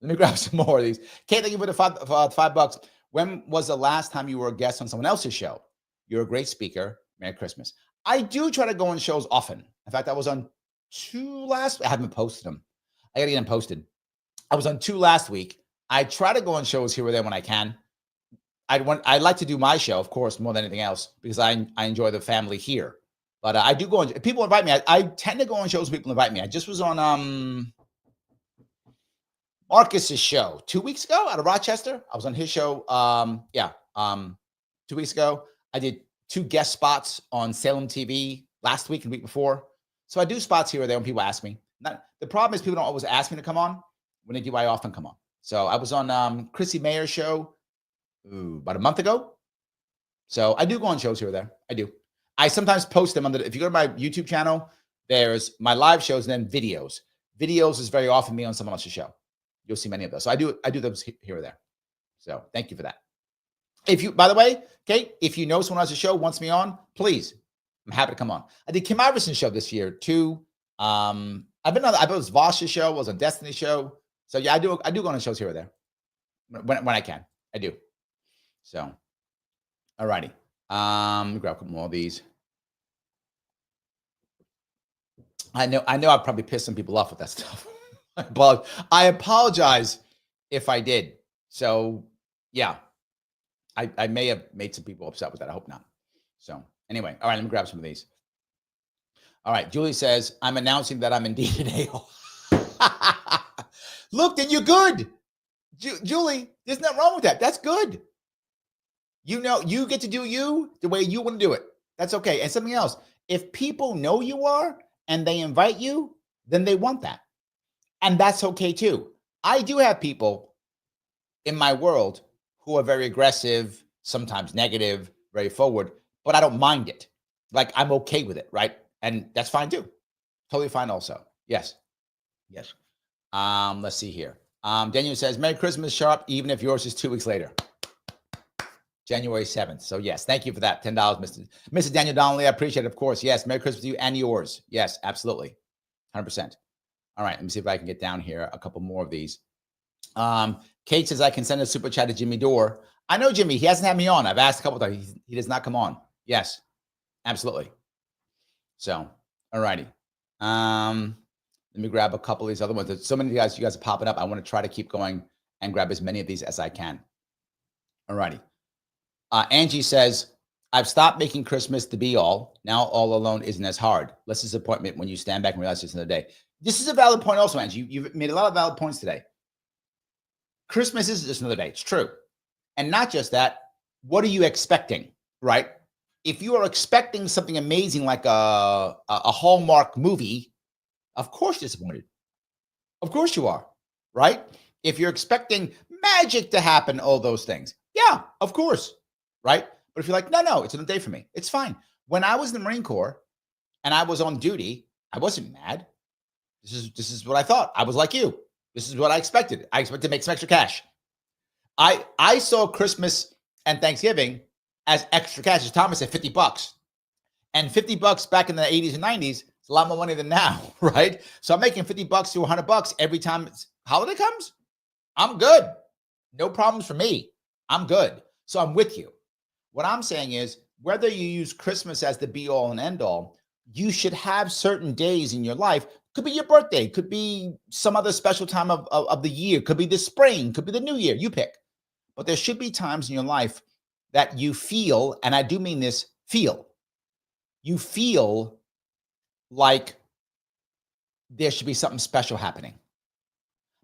let me grab some more of these. Kate, thank you for the $5. When was the last time you were a guest on someone else's show? You're a great speaker. Merry Christmas. I do try to go on shows often. In fact, I was on 2 last week. I haven't posted them. I got to get them posted. I was on 2 last week. I try to go on shows here or there when I can. I'd like to do my show, of course, more than anything else, because I enjoy the family here. But I do go on. People invite me. I tend to go on shows. People invite me. I just was on Marcus's show 2 weeks ago out of Rochester. I was on his show. 2 weeks ago. I did 2 guest spots on Salem TV last week and the week before. So I do spots here or there when people ask me. The problem is people don't always ask me to come on. When they do, I often come on. So I was on Chrissy Mayer's show about a month ago. So I do go on shows here or there. I do. I sometimes post them if you go to my YouTube channel, there's my live shows and then videos. Videos is very often me on someone else's show. You'll see many of those. So I do those here or there. So thank you for that. If you, by the way, Kate, if you know someone else's show wants me on, please, I'm happy to come on. I did Kim Iverson's show this year too. I was Vosh's show, I was on Destiny's show. So yeah, I do go on shows here or there when I can. I do. So, all righty. Let me grab a couple more of these. I know I probably pissed some people off with that stuff. But I apologize if I did. So yeah, I may have made some people upset with that. I hope not. So anyway, all right, let me grab some of these. All right, Julie says, I'm announcing that I'm indeed an a-hole. Look, then you're good. Julie, there's nothing wrong with that. That's good. You know, you get to do you the way you want to do it. That's okay. And something else, if people know you are and they invite you, then they want that. And that's okay too. I do have people in my world who are very aggressive, sometimes negative, very forward, but I don't mind it. Like I'm okay with it, right? And that's fine too. Totally fine also. Yes. Yes. Let's see here. Daniel says, Merry Christmas, Sharpe, even if yours is 2 weeks later. January 7th. So yes, thank you for that. $10, Mr. Daniel Donnelly. I appreciate it, of course. Yes, Merry Christmas to you and yours. Yes, absolutely. 100%. All right, let me see if I can get down here a couple more of these. Kate says I can send a super chat to Jimmy Dore. I know Jimmy. He hasn't had me on. I've asked a couple times. He does not come on. Yes, absolutely. So, all righty. Let me grab a couple of these other ones. There's so many guys. You guys are popping up. I want to try to keep going and grab as many of these as I can. All righty. Angie says, I've stopped making Christmas the be all. Now all alone isn't as hard. Less disappointment when you stand back and realize it's another day. This is a valid point also, Angie. You've made a lot of valid points today. Christmas is just another day. It's true. And not just that, what are you expecting, right? If you are expecting something amazing like a Hallmark movie, of course you're disappointed. Of course you are, right? If you're expecting magic to happen, all those things. Yeah, of course, right? But if you're like, no, it's another day for me. It's fine. When I was in the Marine Corps and I was on duty, I wasn't mad. This is what I thought. I was like you. This is what I expected. I expected to make some extra cash. I saw Christmas and Thanksgiving as extra cash. As Thomas said, $50. And $50 back in the 80s and 90s is a lot more money than now, right? So I'm making $50 to $100 every time holiday comes. I'm good. No problems for me. I'm good. So I'm with you. What I'm saying is, whether you use Christmas as the be all and end all, you should have certain days in your life. Could be your birthday, could be some other special time of the year, could be the spring, could be the new year, you pick. But there should be times in your life that you feel, and I do mean this, you feel like there should be something special happening,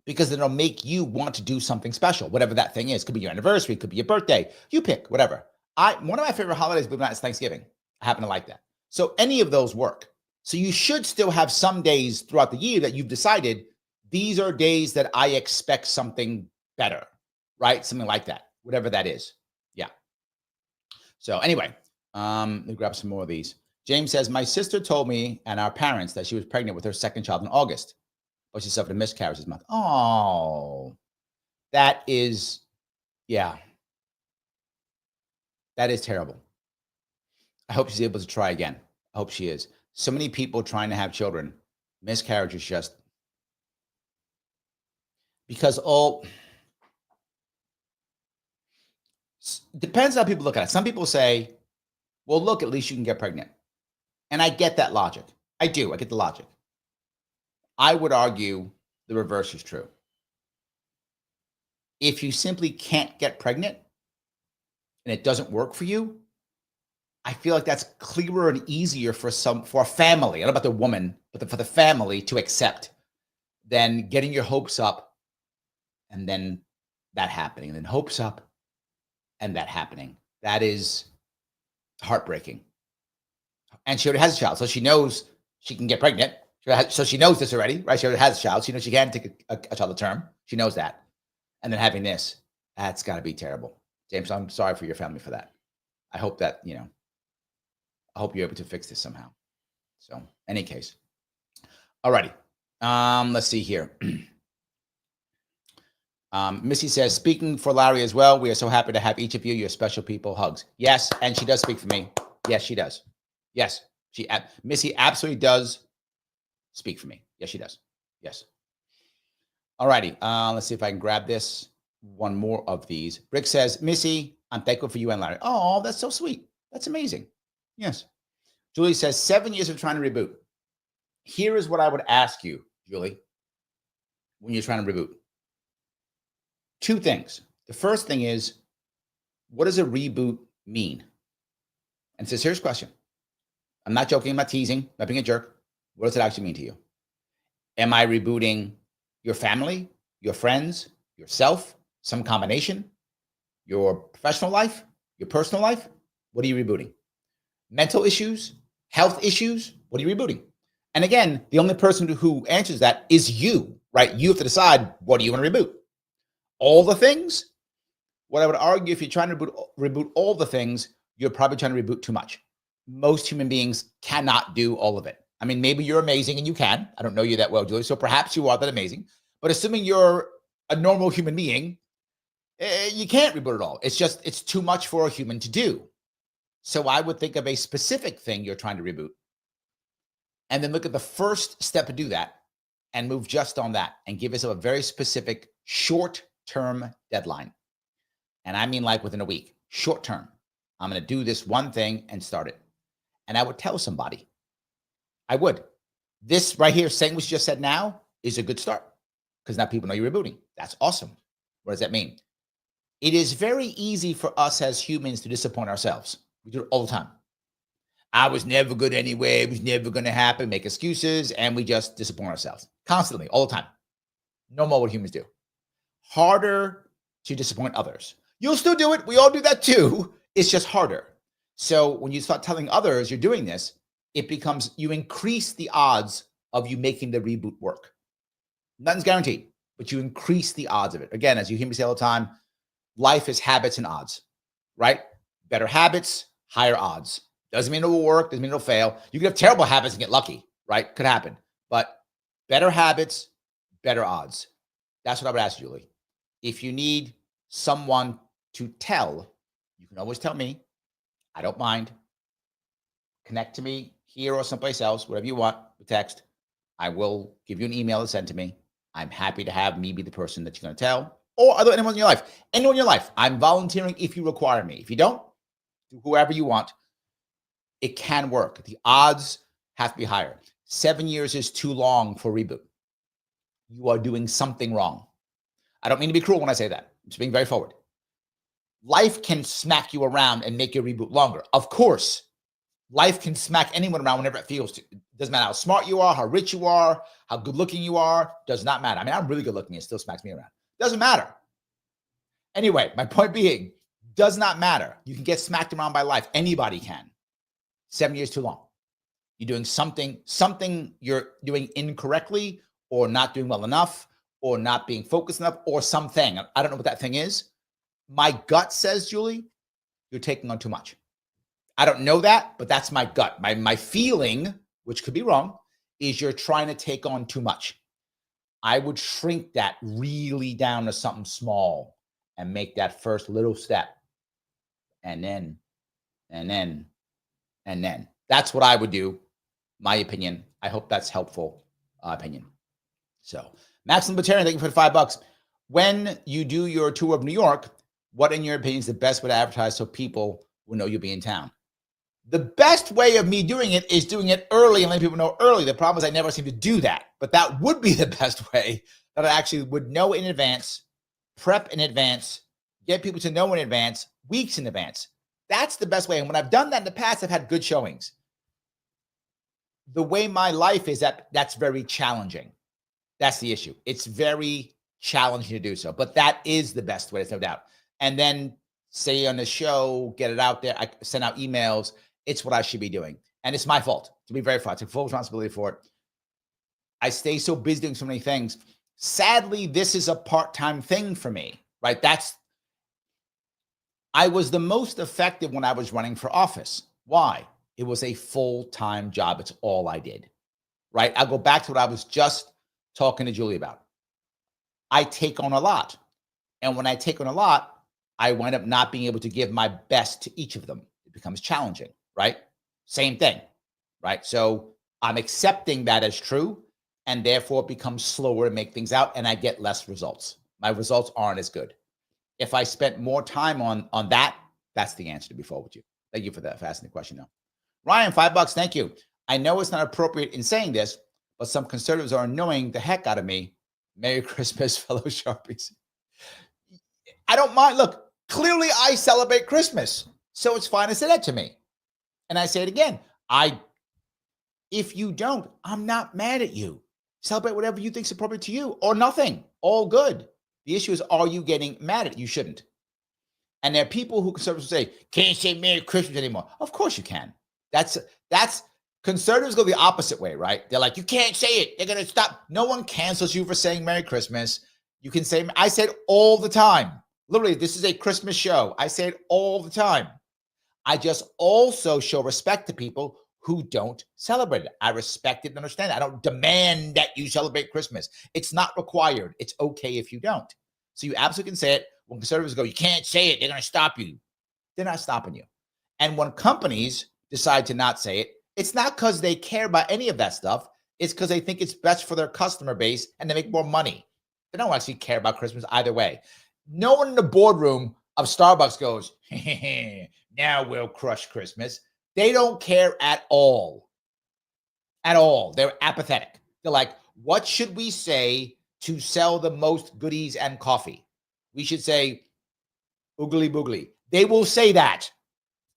because it'll make you want to do something special, whatever that thing is. Could be your anniversary, could be your birthday, you pick, whatever. One of my favorite holidays, believe it or not, is Thanksgiving. I happen to like that. So any of those work. So you should still have some days throughout the year that you've decided, these are days that I expect something better, right? Something like that, whatever that is. Yeah. So anyway, let me grab some more of these. James says, my sister told me and our parents that she was pregnant with her second child in August, but she suffered a miscarriage this month. Oh, that is, yeah. That is terrible. I hope she's able to try again. I hope she is. So many people trying to have children, miscarriage is just because depends how people look at it. Some people say, well, look, at least you can get pregnant. And I get that logic. I do. I get the logic. I would argue the reverse is true. If you simply can't get pregnant, and it doesn't work for you, I feel like that's clearer and easier for a family. I don't know about the woman, but for the family to accept than getting your hopes up and then that happening, and then hopes up and that happening. That is heartbreaking. And she already has a child, so she knows she can get pregnant. So she knows this already, right? She already has a child. She knows she can take a child to term. She knows that. And then having this, that's got to be terrible. James, I'm sorry for your family for that. I hope that, I hope you're able to fix this somehow. So, any case. All righty. Let's see here. Missy says, speaking for Larry as well, we are so happy to have each of you. You're special people. Hugs. Yes, and she does speak for me. Yes, she does. Yes, Missy absolutely does speak for me. Yes, she does. Yes. All righty. Let's see if I can grab this. One more of these. Rick says, Missy, I'm thankful for you and Larry. Oh, that's so sweet. That's amazing. Yes. Julie says, 7 years of trying to reboot. Here is what I would ask you, Julie, when you're trying to reboot. Two things. The first thing is, what does a reboot mean? And it's a serious question. I'm not joking. I'm not teasing. I'm not being a jerk. What does it actually mean to you? Am I rebooting your family, your friends, yourself, some combination, your professional life, your personal life? What are you rebooting? Mental issues, health issues? What are you rebooting? And again, the only person who answers that is you, right? You have to decide, what do you want to reboot? All the things? What I would argue, if you're trying to reboot all the things, you're probably trying to reboot too much. Most human beings cannot do all of it. I mean, maybe you're amazing and you can. I don't know you that well, Julie, so perhaps you are that amazing. But assuming you're a normal human being, you can't reboot it all. It's too much for a human to do. So I would think of a specific thing you're trying to reboot, and then look at the first step to do that and move just on that, and give yourself a very specific short-term deadline. And I mean like within a week, short term. I'm going to do this one thing and start it. And I would tell somebody. I would. This right here, saying what you just said now, is a good start, because now people know you're rebooting. That's awesome. What does that mean? It is very easy for us as humans to disappoint ourselves. We do it all the time. I was never good anyway. It was never going to happen. Make excuses, and we just disappoint ourselves constantly, all the time. No more what humans do. Harder to disappoint others. You'll still do it. We all do that too. It's just harder. So when you start telling others you're doing this, it becomes, you increase the odds of you making the reboot work. Nothing's guaranteed, but you increase the odds of it. Again, as you hear me say all the time, life is habits and odds, right? Better habits, higher odds. Doesn't mean it will work. Doesn't mean it'll fail. You can have terrible habits and get lucky, right? Could happen. But better habits, better odds. That's what I would ask, Julie. If you need someone to tell, you can always tell me. I don't mind. Connect to me here or someplace else, whatever you want, with text. I will give you an email to send to me. I'm happy to have me be the person that you're going to tell, or anyone in your life. Anyone in your life. I'm volunteering if you require me. If you don't, do whoever you want. It can work. The odds have to be higher. 7 years is too long for reboot. You are doing something wrong. I don't mean to be cruel when I say that. I'm just being very forward. Life can smack you around and make your reboot longer. Of course, life can smack anyone around whenever it feels to. It doesn't matter how smart you are, how rich you are, how good looking you are. Does not matter. I mean, I'm really good looking. It still smacks me around. Doesn't matter. Anyway, my point being, does not matter. You can get smacked around by life. Anybody can. 7 years too long. You're doing something you're doing incorrectly, or not doing well enough, or not being focused enough, or something. I don't know what that thing is. My gut says, Julie, you're taking on too much. I don't know that, but that's my gut. My feeling, which could be wrong, is you're trying to take on too much. I would shrink that really down to something small and make that first little step. And then. That's what I would do. My opinion. I hope that's helpful opinion. So, Max Libertarian, thank you for the $5. When you do your tour of New York, what, in your opinion, is the best way to advertise so people will know you'll be in town? The best way of me doing it is doing it early and letting people know early. The problem is I never seem to do that. But that would be the best way, that I actually would know in advance, prep in advance, Get people to know in advance, weeks in advance. That's the best way. And when I've done that in the past, I've had good showings. The way my life is, that's very challenging. That's the issue. It's very challenging to do so, but that is the best way, there's no doubt. And then say on the show, get it out there. I send out emails. It's what I should be doing. And it's my fault, to be very frank. I take full responsibility for it. I stay so busy doing so many things. Sadly, this is a part-time thing for me, right? I was the most effective when I was running for office. Why? It was a full-time job. It's all I did, right? I'll go back to what I was just talking to Julie about. I take on a lot. And when I take on a lot, I wind up not being able to give my best to each of them. It becomes challenging, right? Same thing, right? So I'm accepting that as true, and therefore it becomes slower to make things out, and I get less results. My results aren't as good. If I spent more time on that, that's the answer, to be forward with you. Thank you for that. For asking the question, though. Ryan, $5. Thank you. I know it's not appropriate in saying this, but some conservatives are annoying the heck out of me. Merry Christmas, fellow Sharpies. I don't mind. Look, clearly I celebrate Christmas, so it's fine to say that to me. And I say it again. If you don't, I'm not mad at you. Celebrate whatever you think is appropriate to you, or nothing. All good. The issue is, are you getting mad at it? You shouldn't. And there are people who conservatives say, can't say Merry Christmas anymore. Of course you can. That's conservatives go the opposite way, right? They're like, you can't say it. They're going to stop. No one cancels you for saying Merry Christmas. You can say, I say it all the time. Literally, this is a Christmas show. I say it all the time. I just also show respect to people who don't celebrate it. I respect it and understand it. I don't demand that you celebrate Christmas. It's not required. It's okay if you don't. So you absolutely can say it. When conservatives go, you can't say it, they're going to stop you. They're not stopping you. And when companies decide to not say it, it's not because they care about any of that stuff. It's because they think it's best for their customer base and they make more money. They don't actually care about Christmas either way. No one in the boardroom of Starbucks goes, now we'll crush Christmas. They don't care at all. At all. They're apathetic. They're like, what should we say to sell the most goodies and coffee? We should say, oogly boogly. They will say that.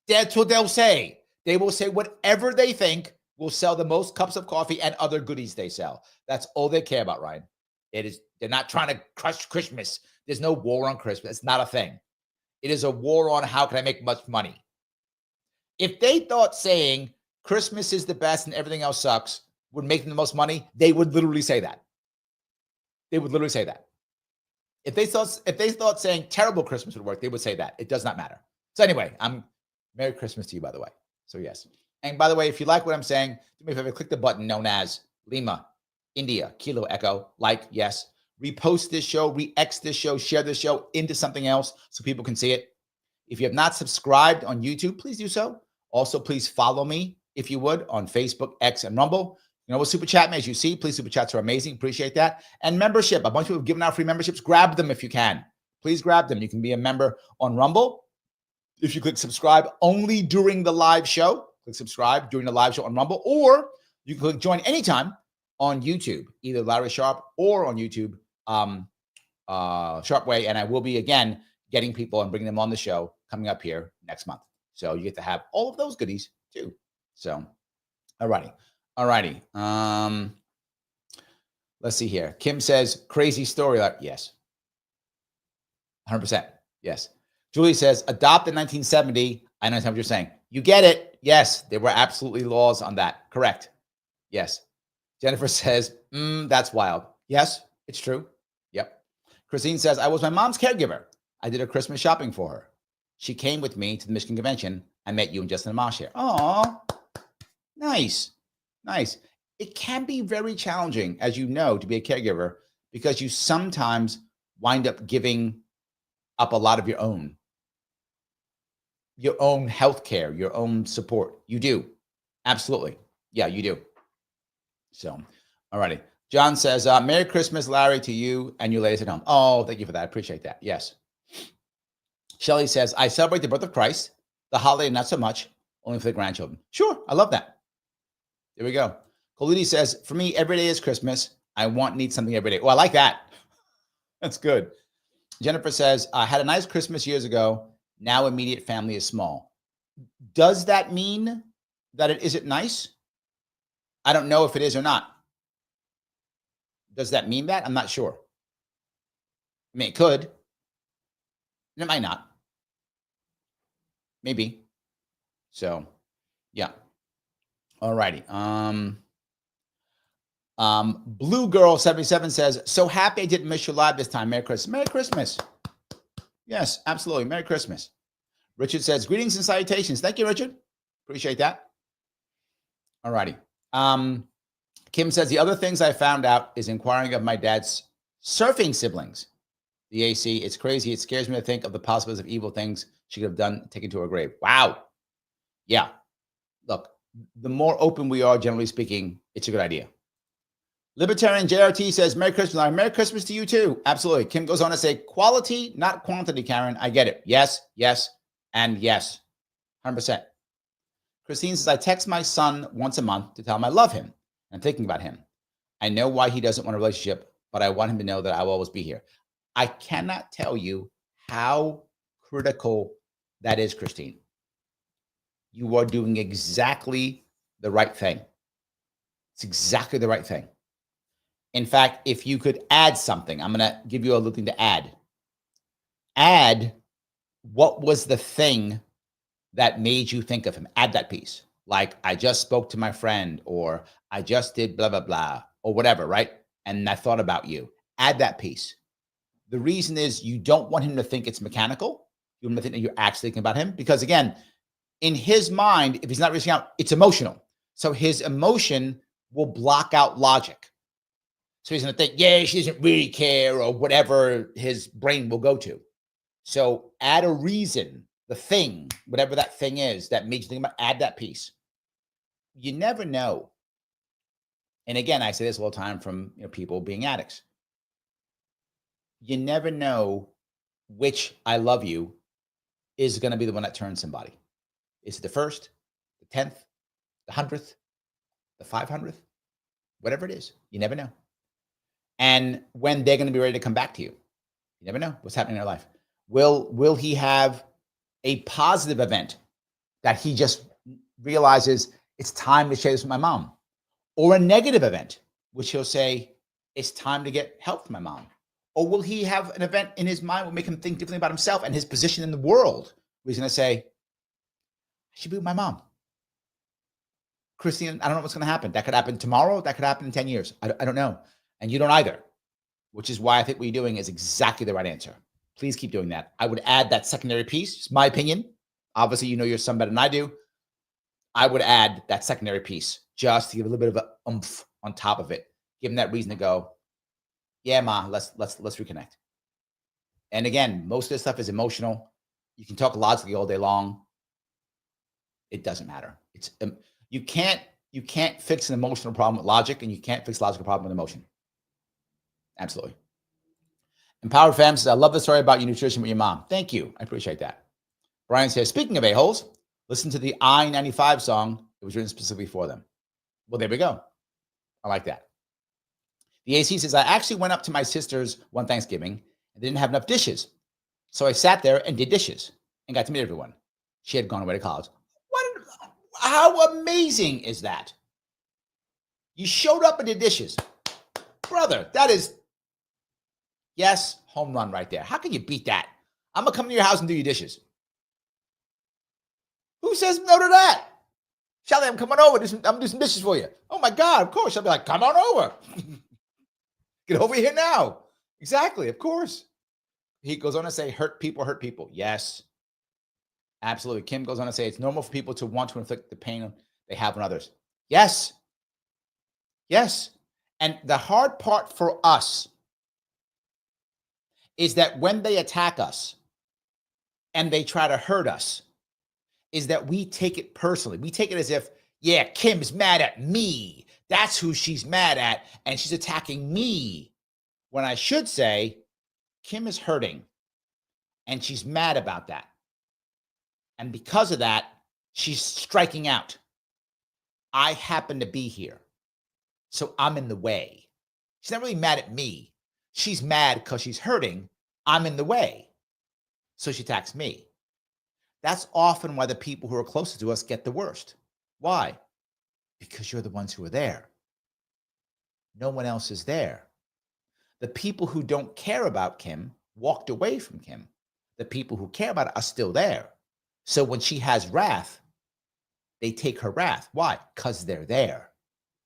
That's what they'll say. They will say whatever they think will sell the most cups of coffee and other goodies they sell. That's all they care about, Ryan. They're not trying to crush Christmas. There's no war on Christmas. It's not a thing. It is a war on how can I make much money. If they thought saying Christmas is the best and everything else sucks would make them the most money, they would literally say that. They would literally say that. If they thought saying terrible Christmas would work, they would say that. It does not matter. So anyway, Merry Christmas to you, by the way. So yes. And by the way, if you like what I'm saying, do me a favor, click the button known as Lima, India, Kilo, Echo, like, yes. Repost this show, re-X this show, share this show into something else so people can see it. If you have not subscribed on YouTube, please do so. Also, please follow me, if you would, on Facebook, X, and Rumble. You know, with Super Chat, as you see, please, Super Chats are amazing. Appreciate that. And membership. A bunch of people have given out free memberships. Grab them if you can. Please grab them. You can be a member on Rumble. If you click subscribe only during the live show, click subscribe during the live show on Rumble, or you can click join anytime on YouTube, either Larry Sharpe or on YouTube, Sharpe Way. And I will be, again, getting people and bringing them on the show coming up here next month. So you get to have all of those goodies too. So, all righty. Let's see here. Kim says, crazy story. Yes. 100%. Yes. Julie says, adopted 1970. I understand what you're saying. You get it. Yes. There were absolutely laws on that. Correct. Yes. Jennifer says, that's wild. Yes, it's true. Yep. Christine says, I was my mom's caregiver. I did her Christmas shopping for her. She came with me to the Michigan Convention. I met you and Justin Amash here. Oh, nice. Nice. It can be very challenging, as you know, to be a caregiver because you sometimes wind up giving up a lot of your own health care, your own support. You do. Absolutely. Yeah, you do. So, all righty. John says, Merry Christmas, Larry, to you and your ladies at home. Oh, thank you for that. I appreciate that. Yes. Shelley says, I celebrate the birth of Christ, the holiday, not so much, only for the grandchildren. Sure. I love that. There we go. Colini says, for me, every day is Christmas. I need something every day. Well, I like that. That's good. Jennifer says, I had a nice Christmas years ago. Now immediate family is small. Does that mean that it isn't nice? I don't know if it is or not. Does that mean that? I'm not sure. I mean, it could. And it might not. Maybe. So, yeah. All righty. Blue Girl 77 says, so happy I didn't miss you live this time. Merry Christmas. Merry Christmas. Yes, absolutely. Merry Christmas. Richard says, greetings and salutations. Thank you, Richard. Appreciate that. All righty. Kim says, the other things I found out is inquiring of my dad's surfing siblings. The AC, it's crazy. It scares me to think of the possibilities of evil things she could have done, taken to her grave. Wow. Yeah. Look, the more open we are, generally speaking, it's a good idea. Libertarian JRT says, Merry Christmas. Merry Christmas to you too. Absolutely. Kim goes on to say, quality, not quantity, Karen. I get it. Yes, yes, and yes. 100%. Christine says, I text my son once a month to tell him I love him. I'm thinking about him. I know why he doesn't want a relationship, but I want him to know that I will always be here. I cannot tell you how critical that is, Christine. You are doing exactly the right thing. It's exactly the right thing. In fact, if you could add something, I'm going to give you a little thing to add. Add what was the thing that made you think of him. Add that piece. Like, I just spoke to my friend, or I just did blah, blah, blah, or whatever, right? And I thought about you. Add that piece. The reason is you don't want him to think it's mechanical. You want him to think that you're actually thinking about him. Because again, in his mind, if he's not reaching out, it's emotional. So his emotion will block out logic. So he's going to think, yeah, she doesn't really care, or whatever his brain will go to. So add a reason, the thing, whatever that thing is that makes you think about, add that piece. You never know. And again, I say this all the time from people being addicts. You never know which I love you is going to be the one that turns somebody. Is it the first, the 10th, the 100th, the 500th, whatever it is? You never know. And when they're going to be ready to come back to you, you never know what's happening in their life. Will he have a positive event that he just realizes it's time to share this with my mom, or a negative event, which he'll say it's time to get help from my mom? Or will he have an event in his mind that will make him think differently about himself and his position in the world, where he's going to say, I should be with my mom? Christine, I don't know what's going to happen. That could happen tomorrow. That could happen in 10 years. I don't know. And you don't either, which is why I think what you're doing is exactly the right answer. Please keep doing that. I would add that secondary piece. It's my opinion. Obviously, you know your son better than I do. I would add that secondary piece just to give a little bit of a oomph on top of it. Give him that reason to go, yeah, Ma, let's reconnect. And again, most of this stuff is emotional. You can talk logically all day long. It doesn't matter. It's you can't fix an emotional problem with logic, and you can't fix a logical problem with emotion. Absolutely. Empowered Fam says, I love the story about your nutrition with your mom. Thank you. I appreciate that. Brian says, speaking of a-holes, listen to the I-95 song. It was written specifically for them. Well, there we go. I like that. The AC says, I actually went up to my sister's one Thanksgiving and didn't have enough dishes. So I sat there and did dishes and got to meet everyone. She had gone away to college. How amazing is that? You showed up and did dishes. Brother, that is, yes, home run right there. How can you beat that? I'm going to come to your house and do your dishes. Who says no to that? Shelly, I'm coming over. I'm going to do some dishes for you. Oh, my God, of course. I'll be like, come on over. Get over here now. Exactly, of course. He goes on to say, hurt people. Yes, absolutely. Kim goes on to say, it's normal for people to want to inflict the pain they have on others. Yes. Yes. And the hard part for us is that when they attack us and they try to hurt us, is that we take it personally. We take it as if, yeah, Kim's mad at me. That's who she's mad at, and she's attacking me. When I should say, Kim is hurting, and she's mad about that. And because of that, she's striking out. I happen to be here, so I'm in the way. She's not really mad at me. She's mad because she's hurting. I'm in the way. So she attacks me. That's often why the people who are closest to us get the worst. Why? Because you're the ones who are there. No one else is there. The people who don't care about Kim walked away from Kim. The people who care about it are still there. So when she has wrath, they take her wrath. Why? Because they're there.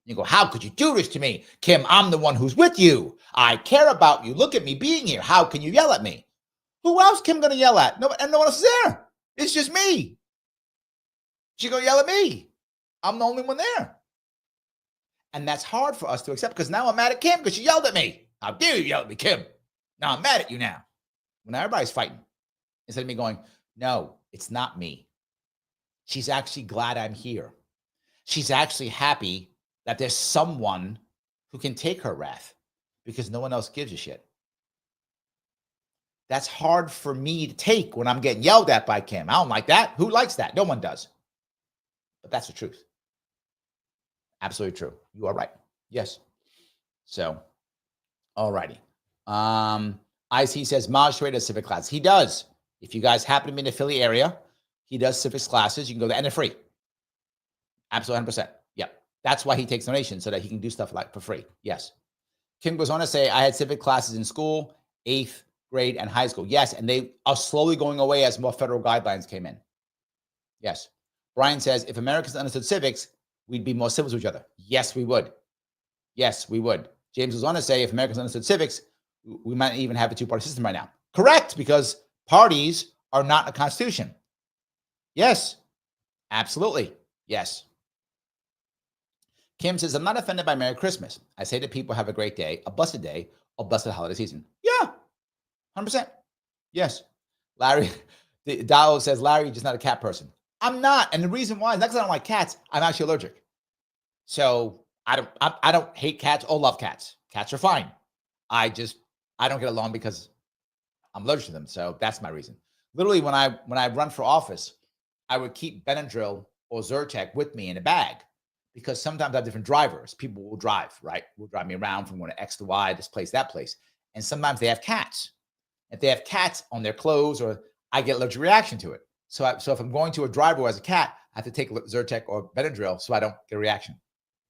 You go, how could you do this to me? Kim, I'm the one who's with you. I care about you. Look at me being here. How can you yell at me? Who else Kim going to yell at? No, and no one else is there. It's just me. She's going to yell at me. I'm the only one there. And that's hard for us to accept because now I'm mad at Kim because she yelled at me. How dare you yell at me, Kim? Now I'm mad at you now. When everybody's fighting. Instead of me going, no, it's not me. She's actually glad I'm here. She's actually happy that there's someone who can take her wrath because no one else gives a shit. That's hard for me to take when I'm getting yelled at by Kim. I don't like that. Who likes that? No one does. But that's the truth. Absolutely true. You are right. Yes. So, all righty. IC says, Maj Toure does civic classes. He does. If you guys happen to be in the Philly area, he does civics classes. You can go there and they're free. Absolutely 100%. Yep. That's why he takes donations so that he can do stuff like for free. Yes. Kim goes on to say, I had civic classes in school, 8th grade and high school. Yes. And they are slowly going away as more federal guidelines came in. Yes. Brian says, if Americans understood civics, we'd be more civil to each other. Yes, we would. Yes, we would. James goes on to say, if Americans understood civics, we might even have a two-party system right now. Correct, because parties are not a constitution. Yes, absolutely. Yes. Kim says, I'm not offended by Merry Christmas. I say to people, have a great day, a blessed holiday season. Yeah, 100%. Yes. Larry, Dao says, Larry, you're just not a cat person. I'm not. And the reason why is not because I don't like cats. I'm actually allergic. So I don't hate cats or love cats. Cats are fine. I don't get along because I'm allergic to them. So that's my reason. Literally, when I run for office, I would keep Benadryl or Zyrtec with me in a bag because sometimes I have different drivers. People will drive, right? Will drive me around from going to X to Y, this place, that place. And sometimes they have cats. If they have cats on their clothes, or I get allergic reaction to it. So if I'm going to a driver who has a cat, I have to take Zyrtec or Benadryl so I don't get a reaction.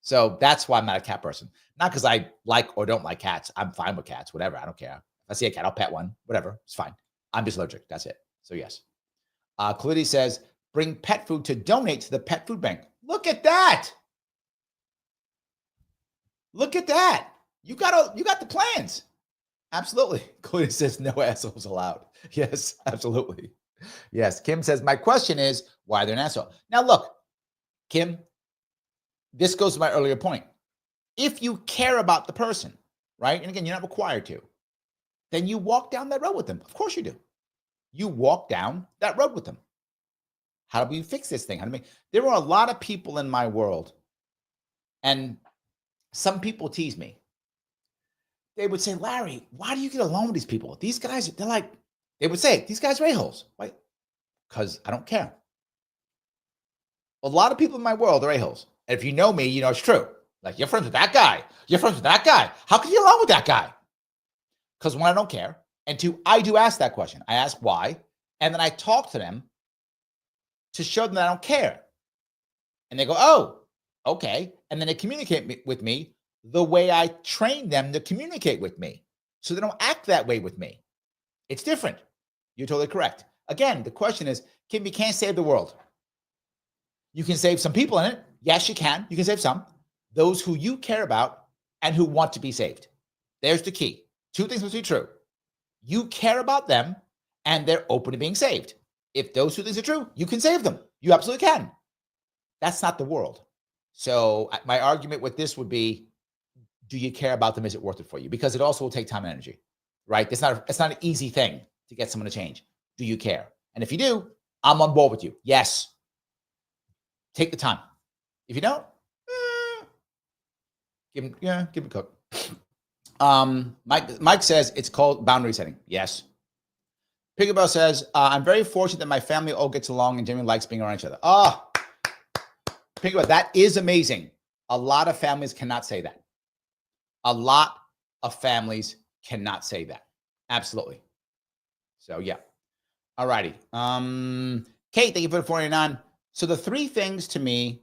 So that's why I'm not a cat person. Not because I like or don't like cats. I'm fine with cats, whatever. I don't care. If I see a cat, I'll pet one, whatever. It's fine. I'm just allergic. That's it. So yes. Kalidi says, bring pet food to donate to the pet food bank. Look at that. Look at that. You got the plans. Absolutely. Kalidi says, no assholes allowed. Yes, absolutely. Yes. Kim says, my question is, why are they an asshole? Now, look, Kim, this goes to my earlier point. If you care about the person, right? And again, you're not required to, then you walk down that road with them. Of course you do. You walk down that road with them. How do we fix this thing? There are a lot of people in my world, and some people tease me. They would say, Larry, why do you get along with these people? These guys, they would say, these guys are a-holes. Why? Because I don't care. A lot of people in my world are a-holes. And if you know me, you know it's true. Like, you're friends with that guy. You're friends with that guy. How can you get along with that guy? Because one, I don't care. And two, I do ask that question. I ask why. And then I talk to them to show them that I don't care. And they go, oh, okay. And then they communicate with me the way I train them to communicate with me. So they don't act that way with me. It's different. You're totally correct. Again, the question is, Kim, you can't save the world. You can save some people in it. Yes, you can. You can save some. Those who you care about and who want to be saved. There's the key. Two things must be true. You care about them and they're open to being saved. If those two things are true, you can save them. You absolutely can. That's not the world. So my argument with this would be, do you care about them? Is it worth it for you? Because it also will take time and energy, right? It's not an easy thing to get someone to change. Do you care? And if you do, I'm on board with you. Yes. Take the time. If you don't, give him a cook. Mike says it's called boundary setting. Yes. Pigabell says, I'm very fortunate that my family all gets along and generally likes being around each other. Oh, Pigabell, that is amazing. A lot of families cannot say that. A lot of families cannot say that. Absolutely. So yeah. All righty. Kate, thank you for the 49. So the three things to me,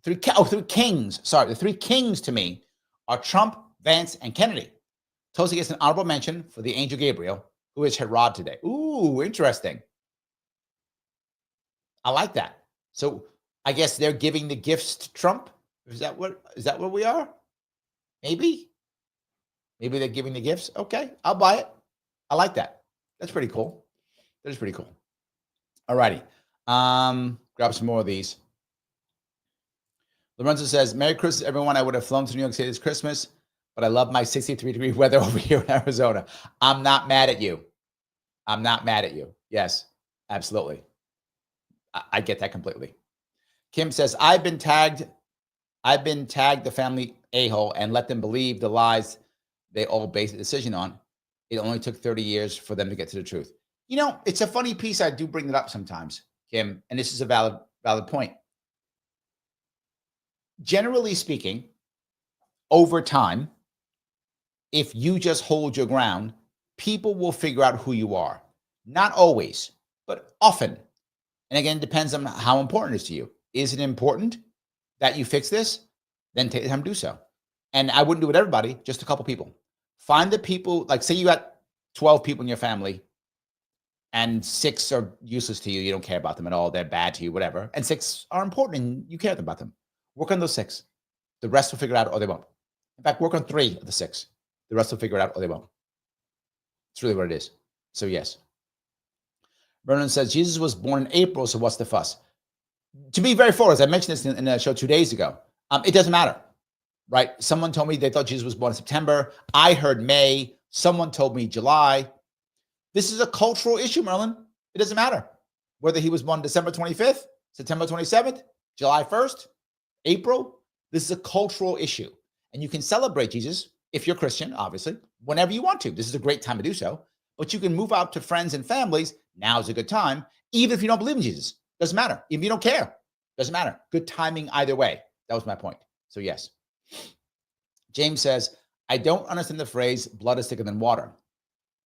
three kings. Sorry, the three kings to me are Trump, Vance, and Kennedy. Tulsi gets an honorable mention for the angel Gabriel, who is Herod today. Ooh, interesting. I like that. So I guess they're giving the gifts to Trump. Is that what we are? Maybe they're giving the gifts. Okay, I'll buy it. I like that. That's pretty cool. That is pretty cool. All righty. Grab some more of these. Lorenzo says, Merry Christmas, everyone. I would have flown to New York City this Christmas, but I love my 63-degree weather over here in Arizona. I'm not mad at you. I'm not mad at you. Yes, absolutely. I get that completely. Kim says, I've been tagged the family a-hole and let them believe the lies they all base a decision on. It only took 30 years for them to get to the truth. You know, it's a funny piece. I do bring it up sometimes, Kim, and this is a valid point. Generally speaking, over time, if you just hold your ground, people will figure out who you are. Not always, but often. And again, it depends on how important it is to you. Is it important that you fix this? Then take the time to do so. And I wouldn't do it with everybody, just a couple people. Find the people, like say you got 12 people in your family and 6 are useless to you. You don't care about them at all. They're bad to you, whatever. And 6 are important and you care about them. Work on those 6. The rest will figure it out or they won't. In fact, work on 3 of the 6. The rest will figure it out or they won't. It's really what it is. So yes. Vernon says, Jesus was born in April, so what's the fuss? To be very fair, as I mentioned this in a show 2 days ago, it doesn't matter, right? Someone told me they thought Jesus was born in September. I heard May. Someone told me July. This is a cultural issue, Merlin. It doesn't matter whether he was born December 25th, September 27th, July 1st, April. This is a cultural issue. And you can celebrate Jesus, if you're Christian, obviously, whenever you want to. This is a great time to do so. But you can move out to friends and families. Now is a good time, even if you don't believe in Jesus. Doesn't matter. If you don't care, doesn't matter. Good timing either way. That was my point. So yes. James says, I don't understand the phrase blood is thicker than water.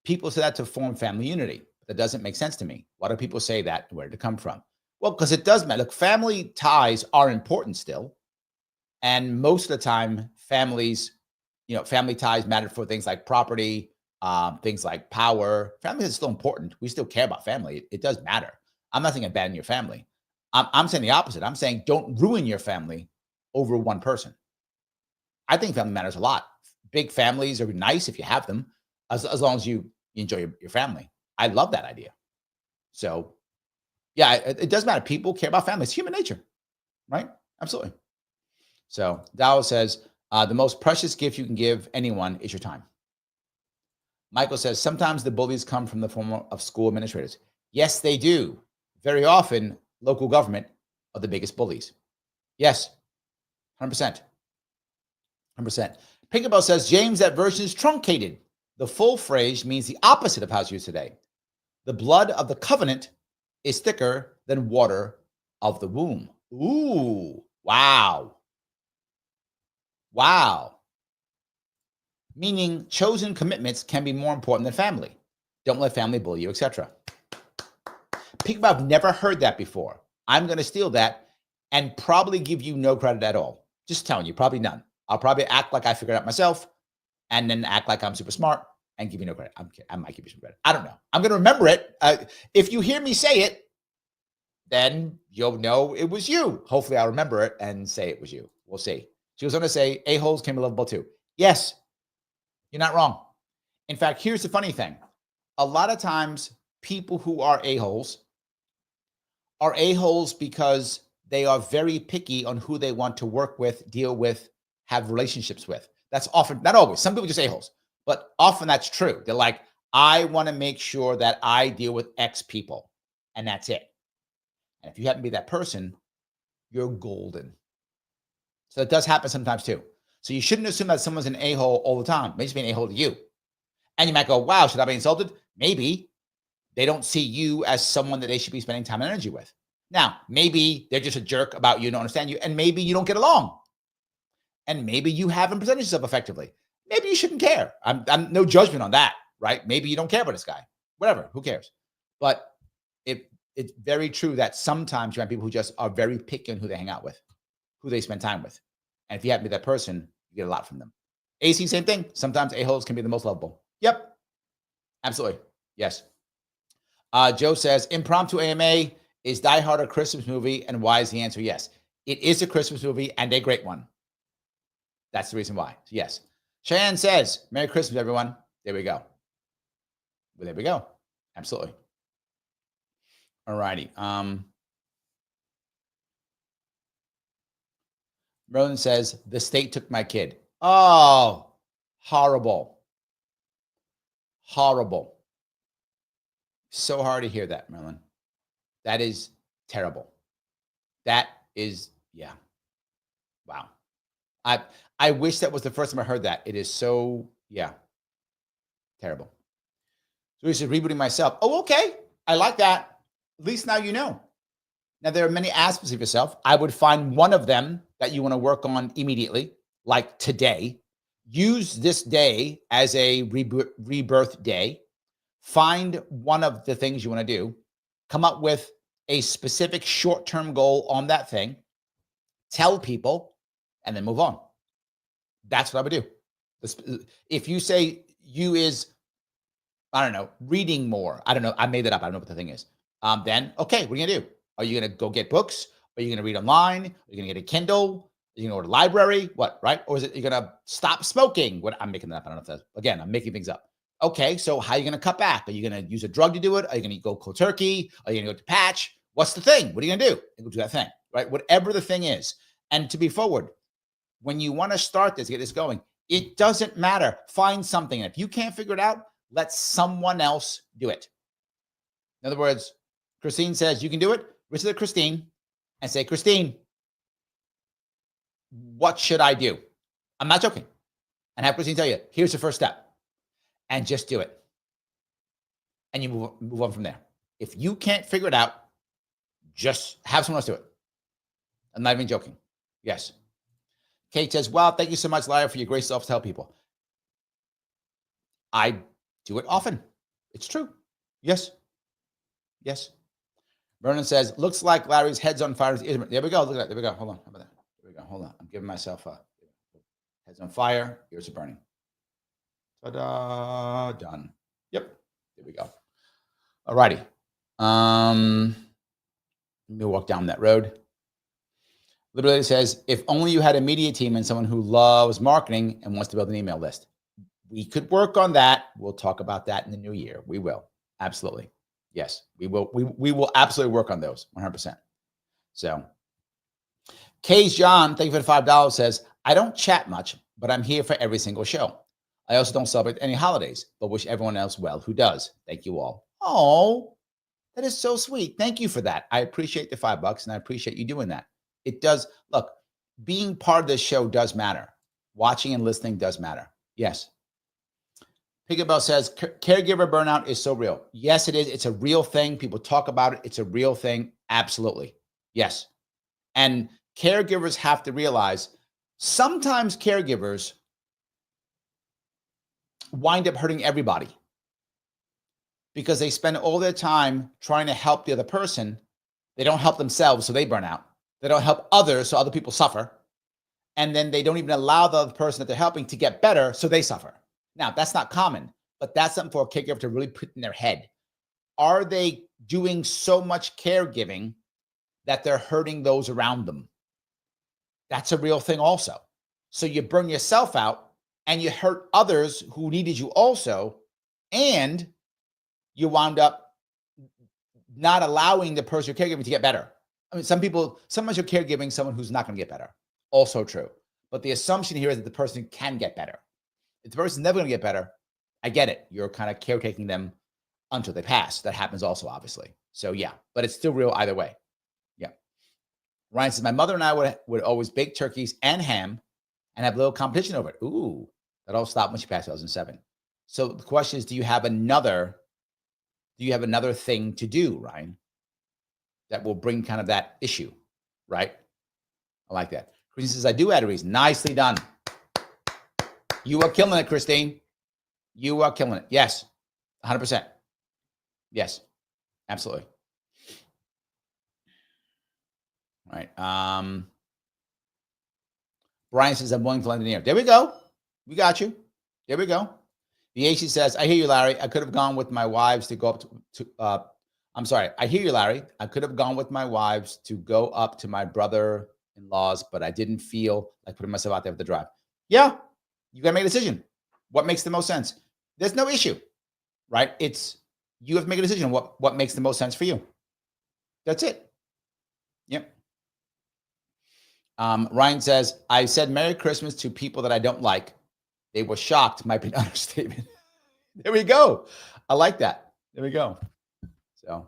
People say that to form family unity. That doesn't make sense to me. Why do people say that? Where did it come from? Well, because it does matter. Look, family ties are important still. And most of the time, family ties matter for things like property, things like power. Family is still important. We still care about family. It does matter. I'm not saying abandon your family. I'm saying the opposite. I'm saying don't ruin your family over one person. I think family matters a lot. Big families are nice if you have them, as long as you enjoy your family. I love that idea. So, yeah, it does matter. People care about family. It's human nature, right? Absolutely. So, Dow says, the most precious gift you can give anyone is your time. Michael says, sometimes the bullies come from the form of school administrators. Yes, they do. Very often, local government are the biggest bullies. Yes, 100%. 100%. Pinkerbell says, James, that version is truncated. The full phrase means the opposite of how it's used today. The blood of the covenant is thicker than water of the womb. Ooh, wow. Wow. Meaning chosen commitments can be more important than family. Don't let family bully you, etc. People have never heard that before. I'm going to steal that and probably give you no credit at all. Just telling you, probably none. I'll probably act like I figured it out myself and then act like I'm super smart and give you no credit. I might give you some credit. I don't know. I'm going to remember it. If you hear me say it, then you'll know it was you. Hopefully I'll remember it and say it was you. We'll see. She was going to say a-holes can be lovable too. Yes, you're not wrong. In fact, here's the funny thing. A lot of times people who are a-holes because they are very picky on who they want to work with, deal with, have relationships with. That's often, not always. Some people just a-holes, but often that's true. They're like, I want to make sure that I deal with X people, and that's it. And if you happen to be that person, you're golden. So it does happen sometimes too. So you shouldn't assume that someone's an a-hole all the time. Maybe be an a-hole to you. And you might go, wow, should I be insulted? Maybe. They don't see you as someone that they should be spending time and energy with. Now, maybe they're just a jerk about you, don't understand you, and maybe you don't get along. And maybe you haven't presented yourself effectively. Maybe you shouldn't care. I'm no judgment on that, right? Maybe you don't care about this guy. whatever, who cares? But it's very true that sometimes you have people who just are very picky on who they hang out with, who they spend time with. And if you happen to be that person, you get a lot from them. AC, same thing. Sometimes a-holes can be the most lovable. Yep. Absolutely. Yes. Joe says, impromptu AMA, is Die Hard a Christmas movie? And why is the answer yes? It is a Christmas movie and a great one. That's the reason why. Yes. Cheyenne says, Merry Christmas, everyone. There we go. Well, there we go. Absolutely. All righty. Merlin says, the state took my kid. Oh, horrible. Horrible. So hard to hear that, Merlin. That is terrible. That is, yeah. Wow. I wish that was the first time I heard that. It is so, yeah, terrible. So he says, rebooting myself. Oh, okay. I like that. At least now you know. Now, there are many aspects of yourself. I would find one of them that you want to work on immediately, like today. Use this day as a rebirth day. Find one of the things you want to do. Come up with a specific short-term goal on that thing. Tell people, and then move on. That's what I would do. If you say you is, I don't know, reading more. I don't know. I made that up. I don't know what the thing is. Then, okay, what are you going to do? Are you going to go get books? Are you going to read online? Are you going to get a Kindle? Are you going to go to the library? What, right? Or is it you're going to stop smoking? What, I'm making that up. I don't know if that's, again, I'm making things up. Okay, so how are you going to cut back? Are you going to use a drug to do it? Are you going to go cold turkey? Are you going to go to patch? What's the thing? What are you going to do? Go do that thing, right? Whatever the thing is. And to be forward, when you want to start this, get this going, it doesn't matter. Find something. And if you can't figure it out, let someone else do it. In other words, Christine says, you can do it. Reach to Christine and say, Christine, what should I do? I'm not joking. And have Christine tell you, here's the first step. And just do it. And you move on from there. If you can't figure it out, just have someone else do it. I'm not even joking. Yes. Kate says, wow, thank you so much, Larry, for your great self to help people. I do it often. It's true. Yes. Yes. Vernon says, looks like Larry's head's on fire. There we go. Look at that. There we go. Hold on. How about that? There we go. Hold on. I'm giving myself a head's on fire. Ears are burning. Ta-da. Done. Yep. There we go. All righty. Let me walk down that road. Liberty says, if only you had a media team and someone who loves marketing and wants to build an email list. We could work on that. We'll talk about that in the new year. We will. Absolutely. Yes, we will. We will absolutely work on those 100%. So Kay's John, thank you for the $5, says, I don't chat much, but I'm here for every single show. I also don't celebrate any holidays, but wish everyone else well who does. Thank you all. Oh, that is so sweet. Thank you for that. I appreciate the $5 and I appreciate you doing that. It does. Look, being part of this show does matter. Watching and listening does matter. Yes. Pigabell says, caregiver burnout is so real. Yes, it is. It's a real thing. People talk about it. It's a real thing. Absolutely. Yes. And caregivers have to realize sometimes caregivers wind up hurting everybody because they spend all their time trying to help the other person. They don't help themselves, so they burn out. They don't help others, so other people suffer. And then they don't even allow the other person that they're helping to get better, so they suffer. Now, that's not common, but that's something for a caregiver to really put in their head. Are they doing so much caregiving that they're hurting those around them? That's a real thing also. So you burn yourself out and you hurt others who needed you also, and you wound up not allowing the person you're caregiving to get better. I mean, sometimes you're caregiving someone who's not going to get better. Also true. But the assumption here is that the person can get better. If the person's never going to get better, I get it. You're kind of caretaking them until they pass. That happens also, obviously. So yeah, but it's still real either way. Yeah. Ryan says, my mother and I would always bake turkeys and ham and have a little competition over it. Ooh, that all stopped when she passed 2007. So the question is, do you have another thing to do, Ryan, that will bring kind of that issue, right? I like that. Christine says, I do add a reason. Nicely done. You are killing it, Christine. You are killing it. Yes, 100%. Yes, absolutely. All right. Brian says, I'm willing to lend an ear. There we go. We got you. There we go. The AC says, I hear you, Larry. I could have gone with my wives to go up I'm sorry. I hear you, Larry. I could have gone with my wives to go up to my brother-in-law's, but I didn't feel like putting myself out there for the drive. Yeah, you got to make a decision. What makes the most sense? There's no issue, right? It's you have to make a decision. What makes the most sense for you? That's it. Yep. Ryan says, I said Merry Christmas to people that I don't like. They were shocked, might be an understatement. There we go. I like that. There we go. So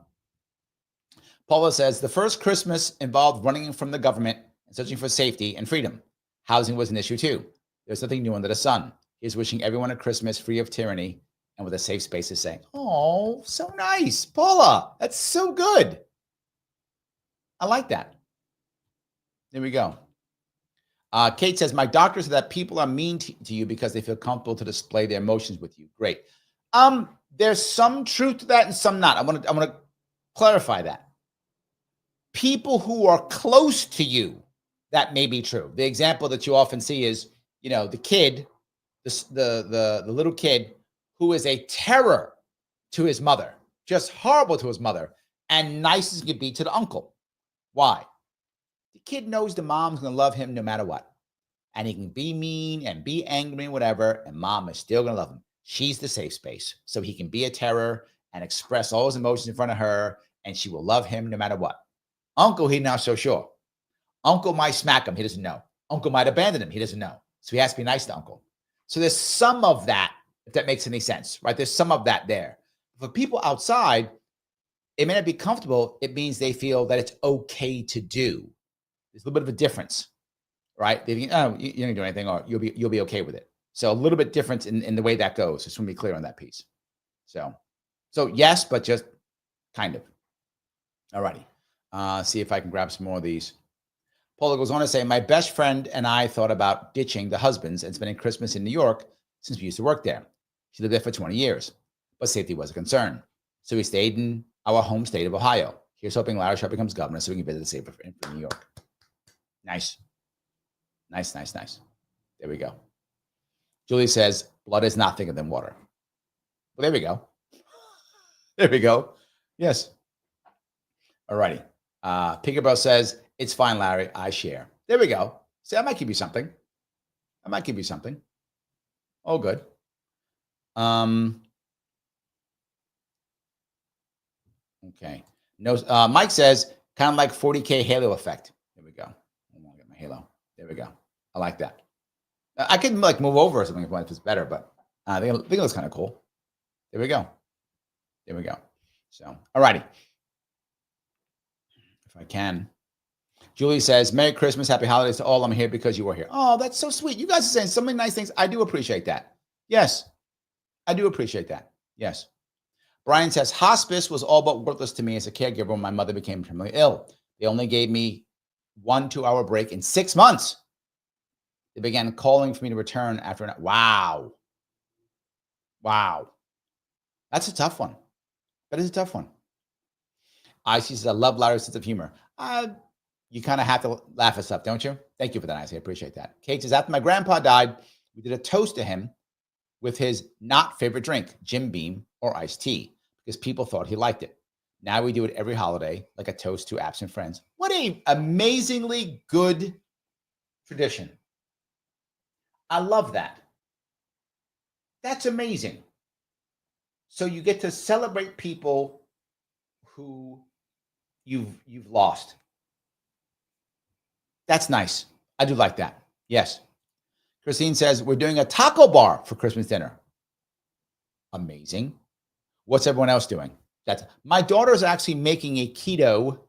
Paula says, the first Christmas involved running from the government and searching for safety and freedom. Housing was an issue too. There's nothing new under the sun. He's wishing everyone a Christmas free of tyranny and with a safe space to say, oh, so nice. Paula, that's so good. I like that. There we go. Kate says, my doctor said that people are mean to you because they feel comfortable to display their emotions with you. Great. There's some truth to that and some not. I want to clarify that. People who are close to you, that may be true. The example that you often see is, the kid, the little kid who is a terror to his mother, just horrible to his mother, and nice as could be to the uncle. Why? The kid knows the mom's going to love him no matter what. And he can be mean and be angry and whatever, and mom is still going to love him. She's the safe space. So he can be a terror and express all his emotions in front of her, and she will love him no matter what. Uncle, he's not so sure. Uncle might smack him. He doesn't know. Uncle might abandon him. He doesn't know. So he has to be nice to uncle. So there's some of that, if that makes any sense, right? There's some of that there. For people outside, it may not be comfortable. It means they feel that it's okay to do. There's a little bit of a difference, right? They think, oh, you don't do anything, or you'll be okay with it. So a little bit different in the way that goes. Just want to be clear on that piece. So yes, but just kind of. All righty. See if I can grab some more of these. Paula goes on to say, my best friend and I thought about ditching the husbands and spending Christmas in New York since we used to work there. She lived there for 20 years, but safety was a concern. So we stayed in our home state of Ohio. Here's hoping Larry Sharpe becomes governor so we can visit the state of New York. Nice. Nice. There we go. Julie says, blood is not thicker than water. Well, there we go. There we go. Yes. All righty. Pickerbell says, it's fine, Larry. I share. There we go. See, I might give you something. Oh, good. Okay. No. Mike says, kind of like 40K halo effect. There we go. I want to get my halo. There we go. I like that. I can move over or something if it's better, but I think it looks kind of cool. There we go. So, all righty. If I can. Julie says, Merry Christmas, Happy Holidays to all. I'm here because you are here. Oh, that's so sweet. You guys are saying so many nice things. I do appreciate that. Yes, I do appreciate that. Yes. Brian says, hospice was all but worthless to me as a caregiver when my mother became terminally ill. They only gave me 1 2-hour break in 6 months. They began calling for me to return after an Wow. That's a tough one. That is a tough one. She says, I love Larry's sense of humor. You kind of have to laugh at stuff, don't you? Thank you for that, Icy. I appreciate that. Kate says, after my grandpa died, we did a toast to him with his not favorite drink, Jim Beam or iced tea, because people thought he liked it. Now we do it every holiday, like a toast to absent friends. What an amazingly good tradition. I love that. That's amazing. So you get to celebrate people who you've lost. That's nice. I do like that. Yes. Christine says, we're doing a taco bar for Christmas dinner. Amazing. What's everyone else doing? My daughter is actually making a keto.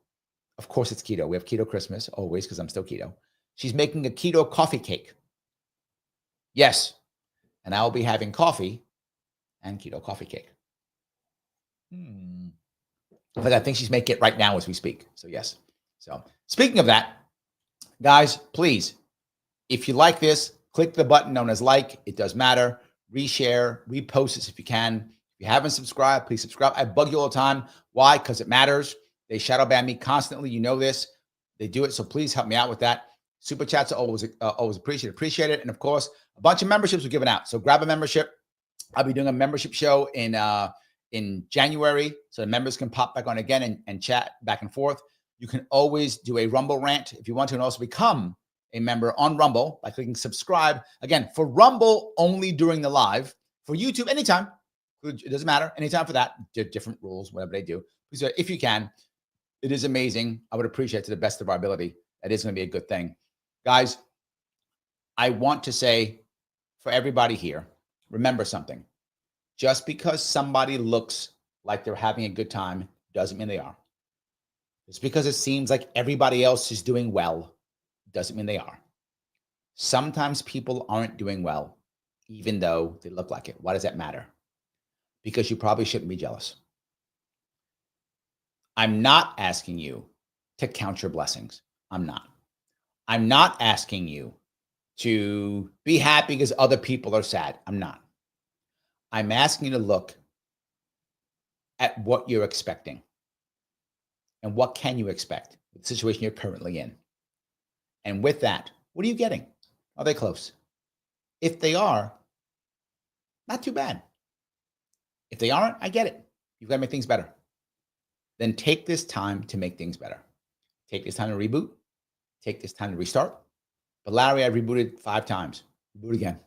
Of course it's keto. We have keto Christmas always because I'm still keto. She's making a keto coffee cake. Yes. And I'll be having coffee and keto coffee cake. But I think she's making it right now as we speak. So yes. So speaking of that, guys, please, if you like this, click the button known as like. It does matter. Reshare, repost this if you can. If you haven't subscribed, please subscribe. I bug you all the time. Why? Because it matters. They shadow ban me constantly. You know this. They do it. So please help me out with that. Super chats are always appreciated. And of course, a bunch of memberships are given out. So grab a membership. I'll be doing a membership show in January, so the members can pop back on again and chat back and forth. You can always do a Rumble rant if you want to, and also become a member on Rumble by clicking subscribe. Again, for Rumble, only during the live. For YouTube, anytime. It doesn't matter. Anytime for that. Different rules, whatever they do. Please, if you can. It is amazing. I would appreciate it to the best of our ability. That is going to be a good thing. Guys, I want to say for everybody here, remember something. Just because somebody looks like they're having a good time doesn't mean they are. Just because it seems like everybody else is doing well doesn't mean they are. Sometimes people aren't doing well, even though they look like it. Why does that matter? Because you probably shouldn't be jealous. I'm not asking you to count your blessings. I'm not. I'm not asking you to be happy because other people are sad. I'm not. I'm asking you to look at what you're expecting and what can you expect with the situation you're currently in. And with that, what are you getting? Are they close? If they are, not too bad. If they aren't, I get it. You've got to make things better. Then take this time to make things better. Take this time to reboot. Take this time to restart. But Larry, I rebooted 5 times. Reboot again.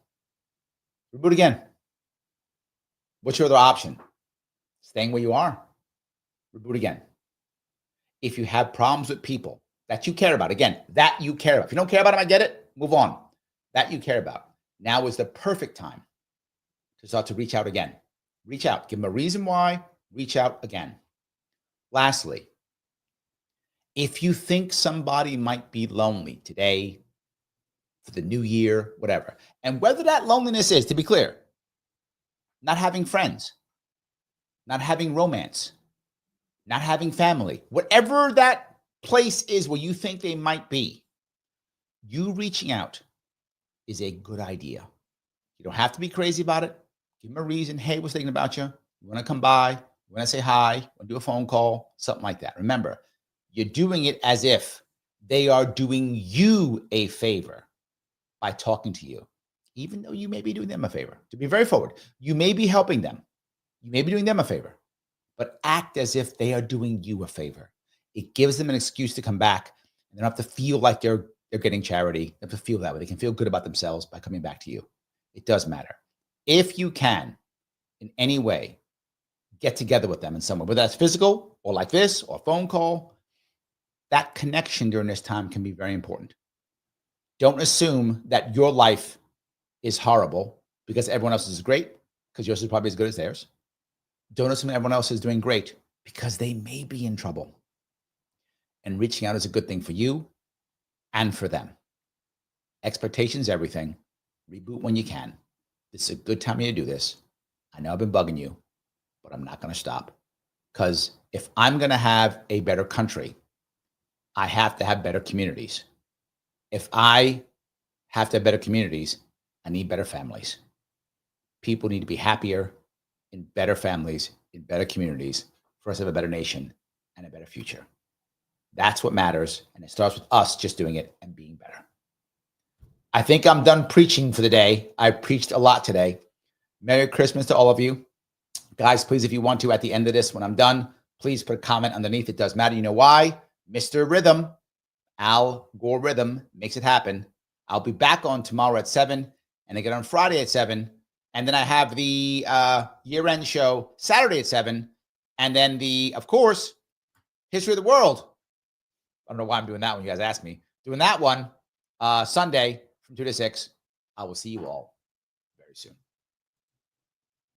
Reboot again. What's your other option? Staying where you are. Reboot again. If you have problems with people that you care about, again, that you care about. If you don't care about them, I get it. Move on. That you care about. Now is the perfect time to start to reach out again. Reach out. Give them a reason why. Reach out again. Lastly, if you think somebody might be lonely today, for the new year, whatever, and whether that loneliness is, to be clear, not having friends, not having romance, not having family, whatever that place is where you think they might be, you reaching out is a good idea. You don't have to be crazy about it. Give them a reason. Hey, was thinking about you. You want to come by? You want to say hi? You want to do a phone call? Something like that. Remember, you're doing it as if they are doing you a favor by talking to you, even though you may be doing them a favor. To be very forward, you may be helping them. You may be doing them a favor, but act as if they are doing you a favor. It gives them an excuse to come back, and they don't have to feel like they're getting charity. They have to feel that way. They can feel good about themselves by coming back to you. It does matter. If you can, in any way, get together with them in some way, whether that's physical or like this or phone call, that connection during this time can be very important. Don't assume that your life is horrible because everyone else is great, because yours is probably as good as theirs. Don't assume everyone else is doing great because they may be in trouble. And reaching out is a good thing for you and for them. Expectations, everything. Reboot when you can. This is a good time to do this. I know I've been bugging you, but I'm not going to stop. Because if I'm going to have a better country, I have to have better communities. If I have to have better communities, I need better families. People need to be happier in better families, in better communities, for us to have a better nation and a better future. That's what matters. And it starts with us just doing it and being better. I think I'm done preaching for the day. I preached a lot today. Merry Christmas to all of you. Guys, please, if you want to, at the end of this, when I'm done, please put a comment underneath. It does matter. You know why? Mr. Rhythm, Al Gore Rhythm, makes it happen. I'll be back on tomorrow at 7, and again on Friday at 7. And then I have the year-end show Saturday at 7. And then of course, History of the World. I don't know why I'm doing that one. You guys asked me. Doing that one Sunday from 2 to 6. I will see you all very soon.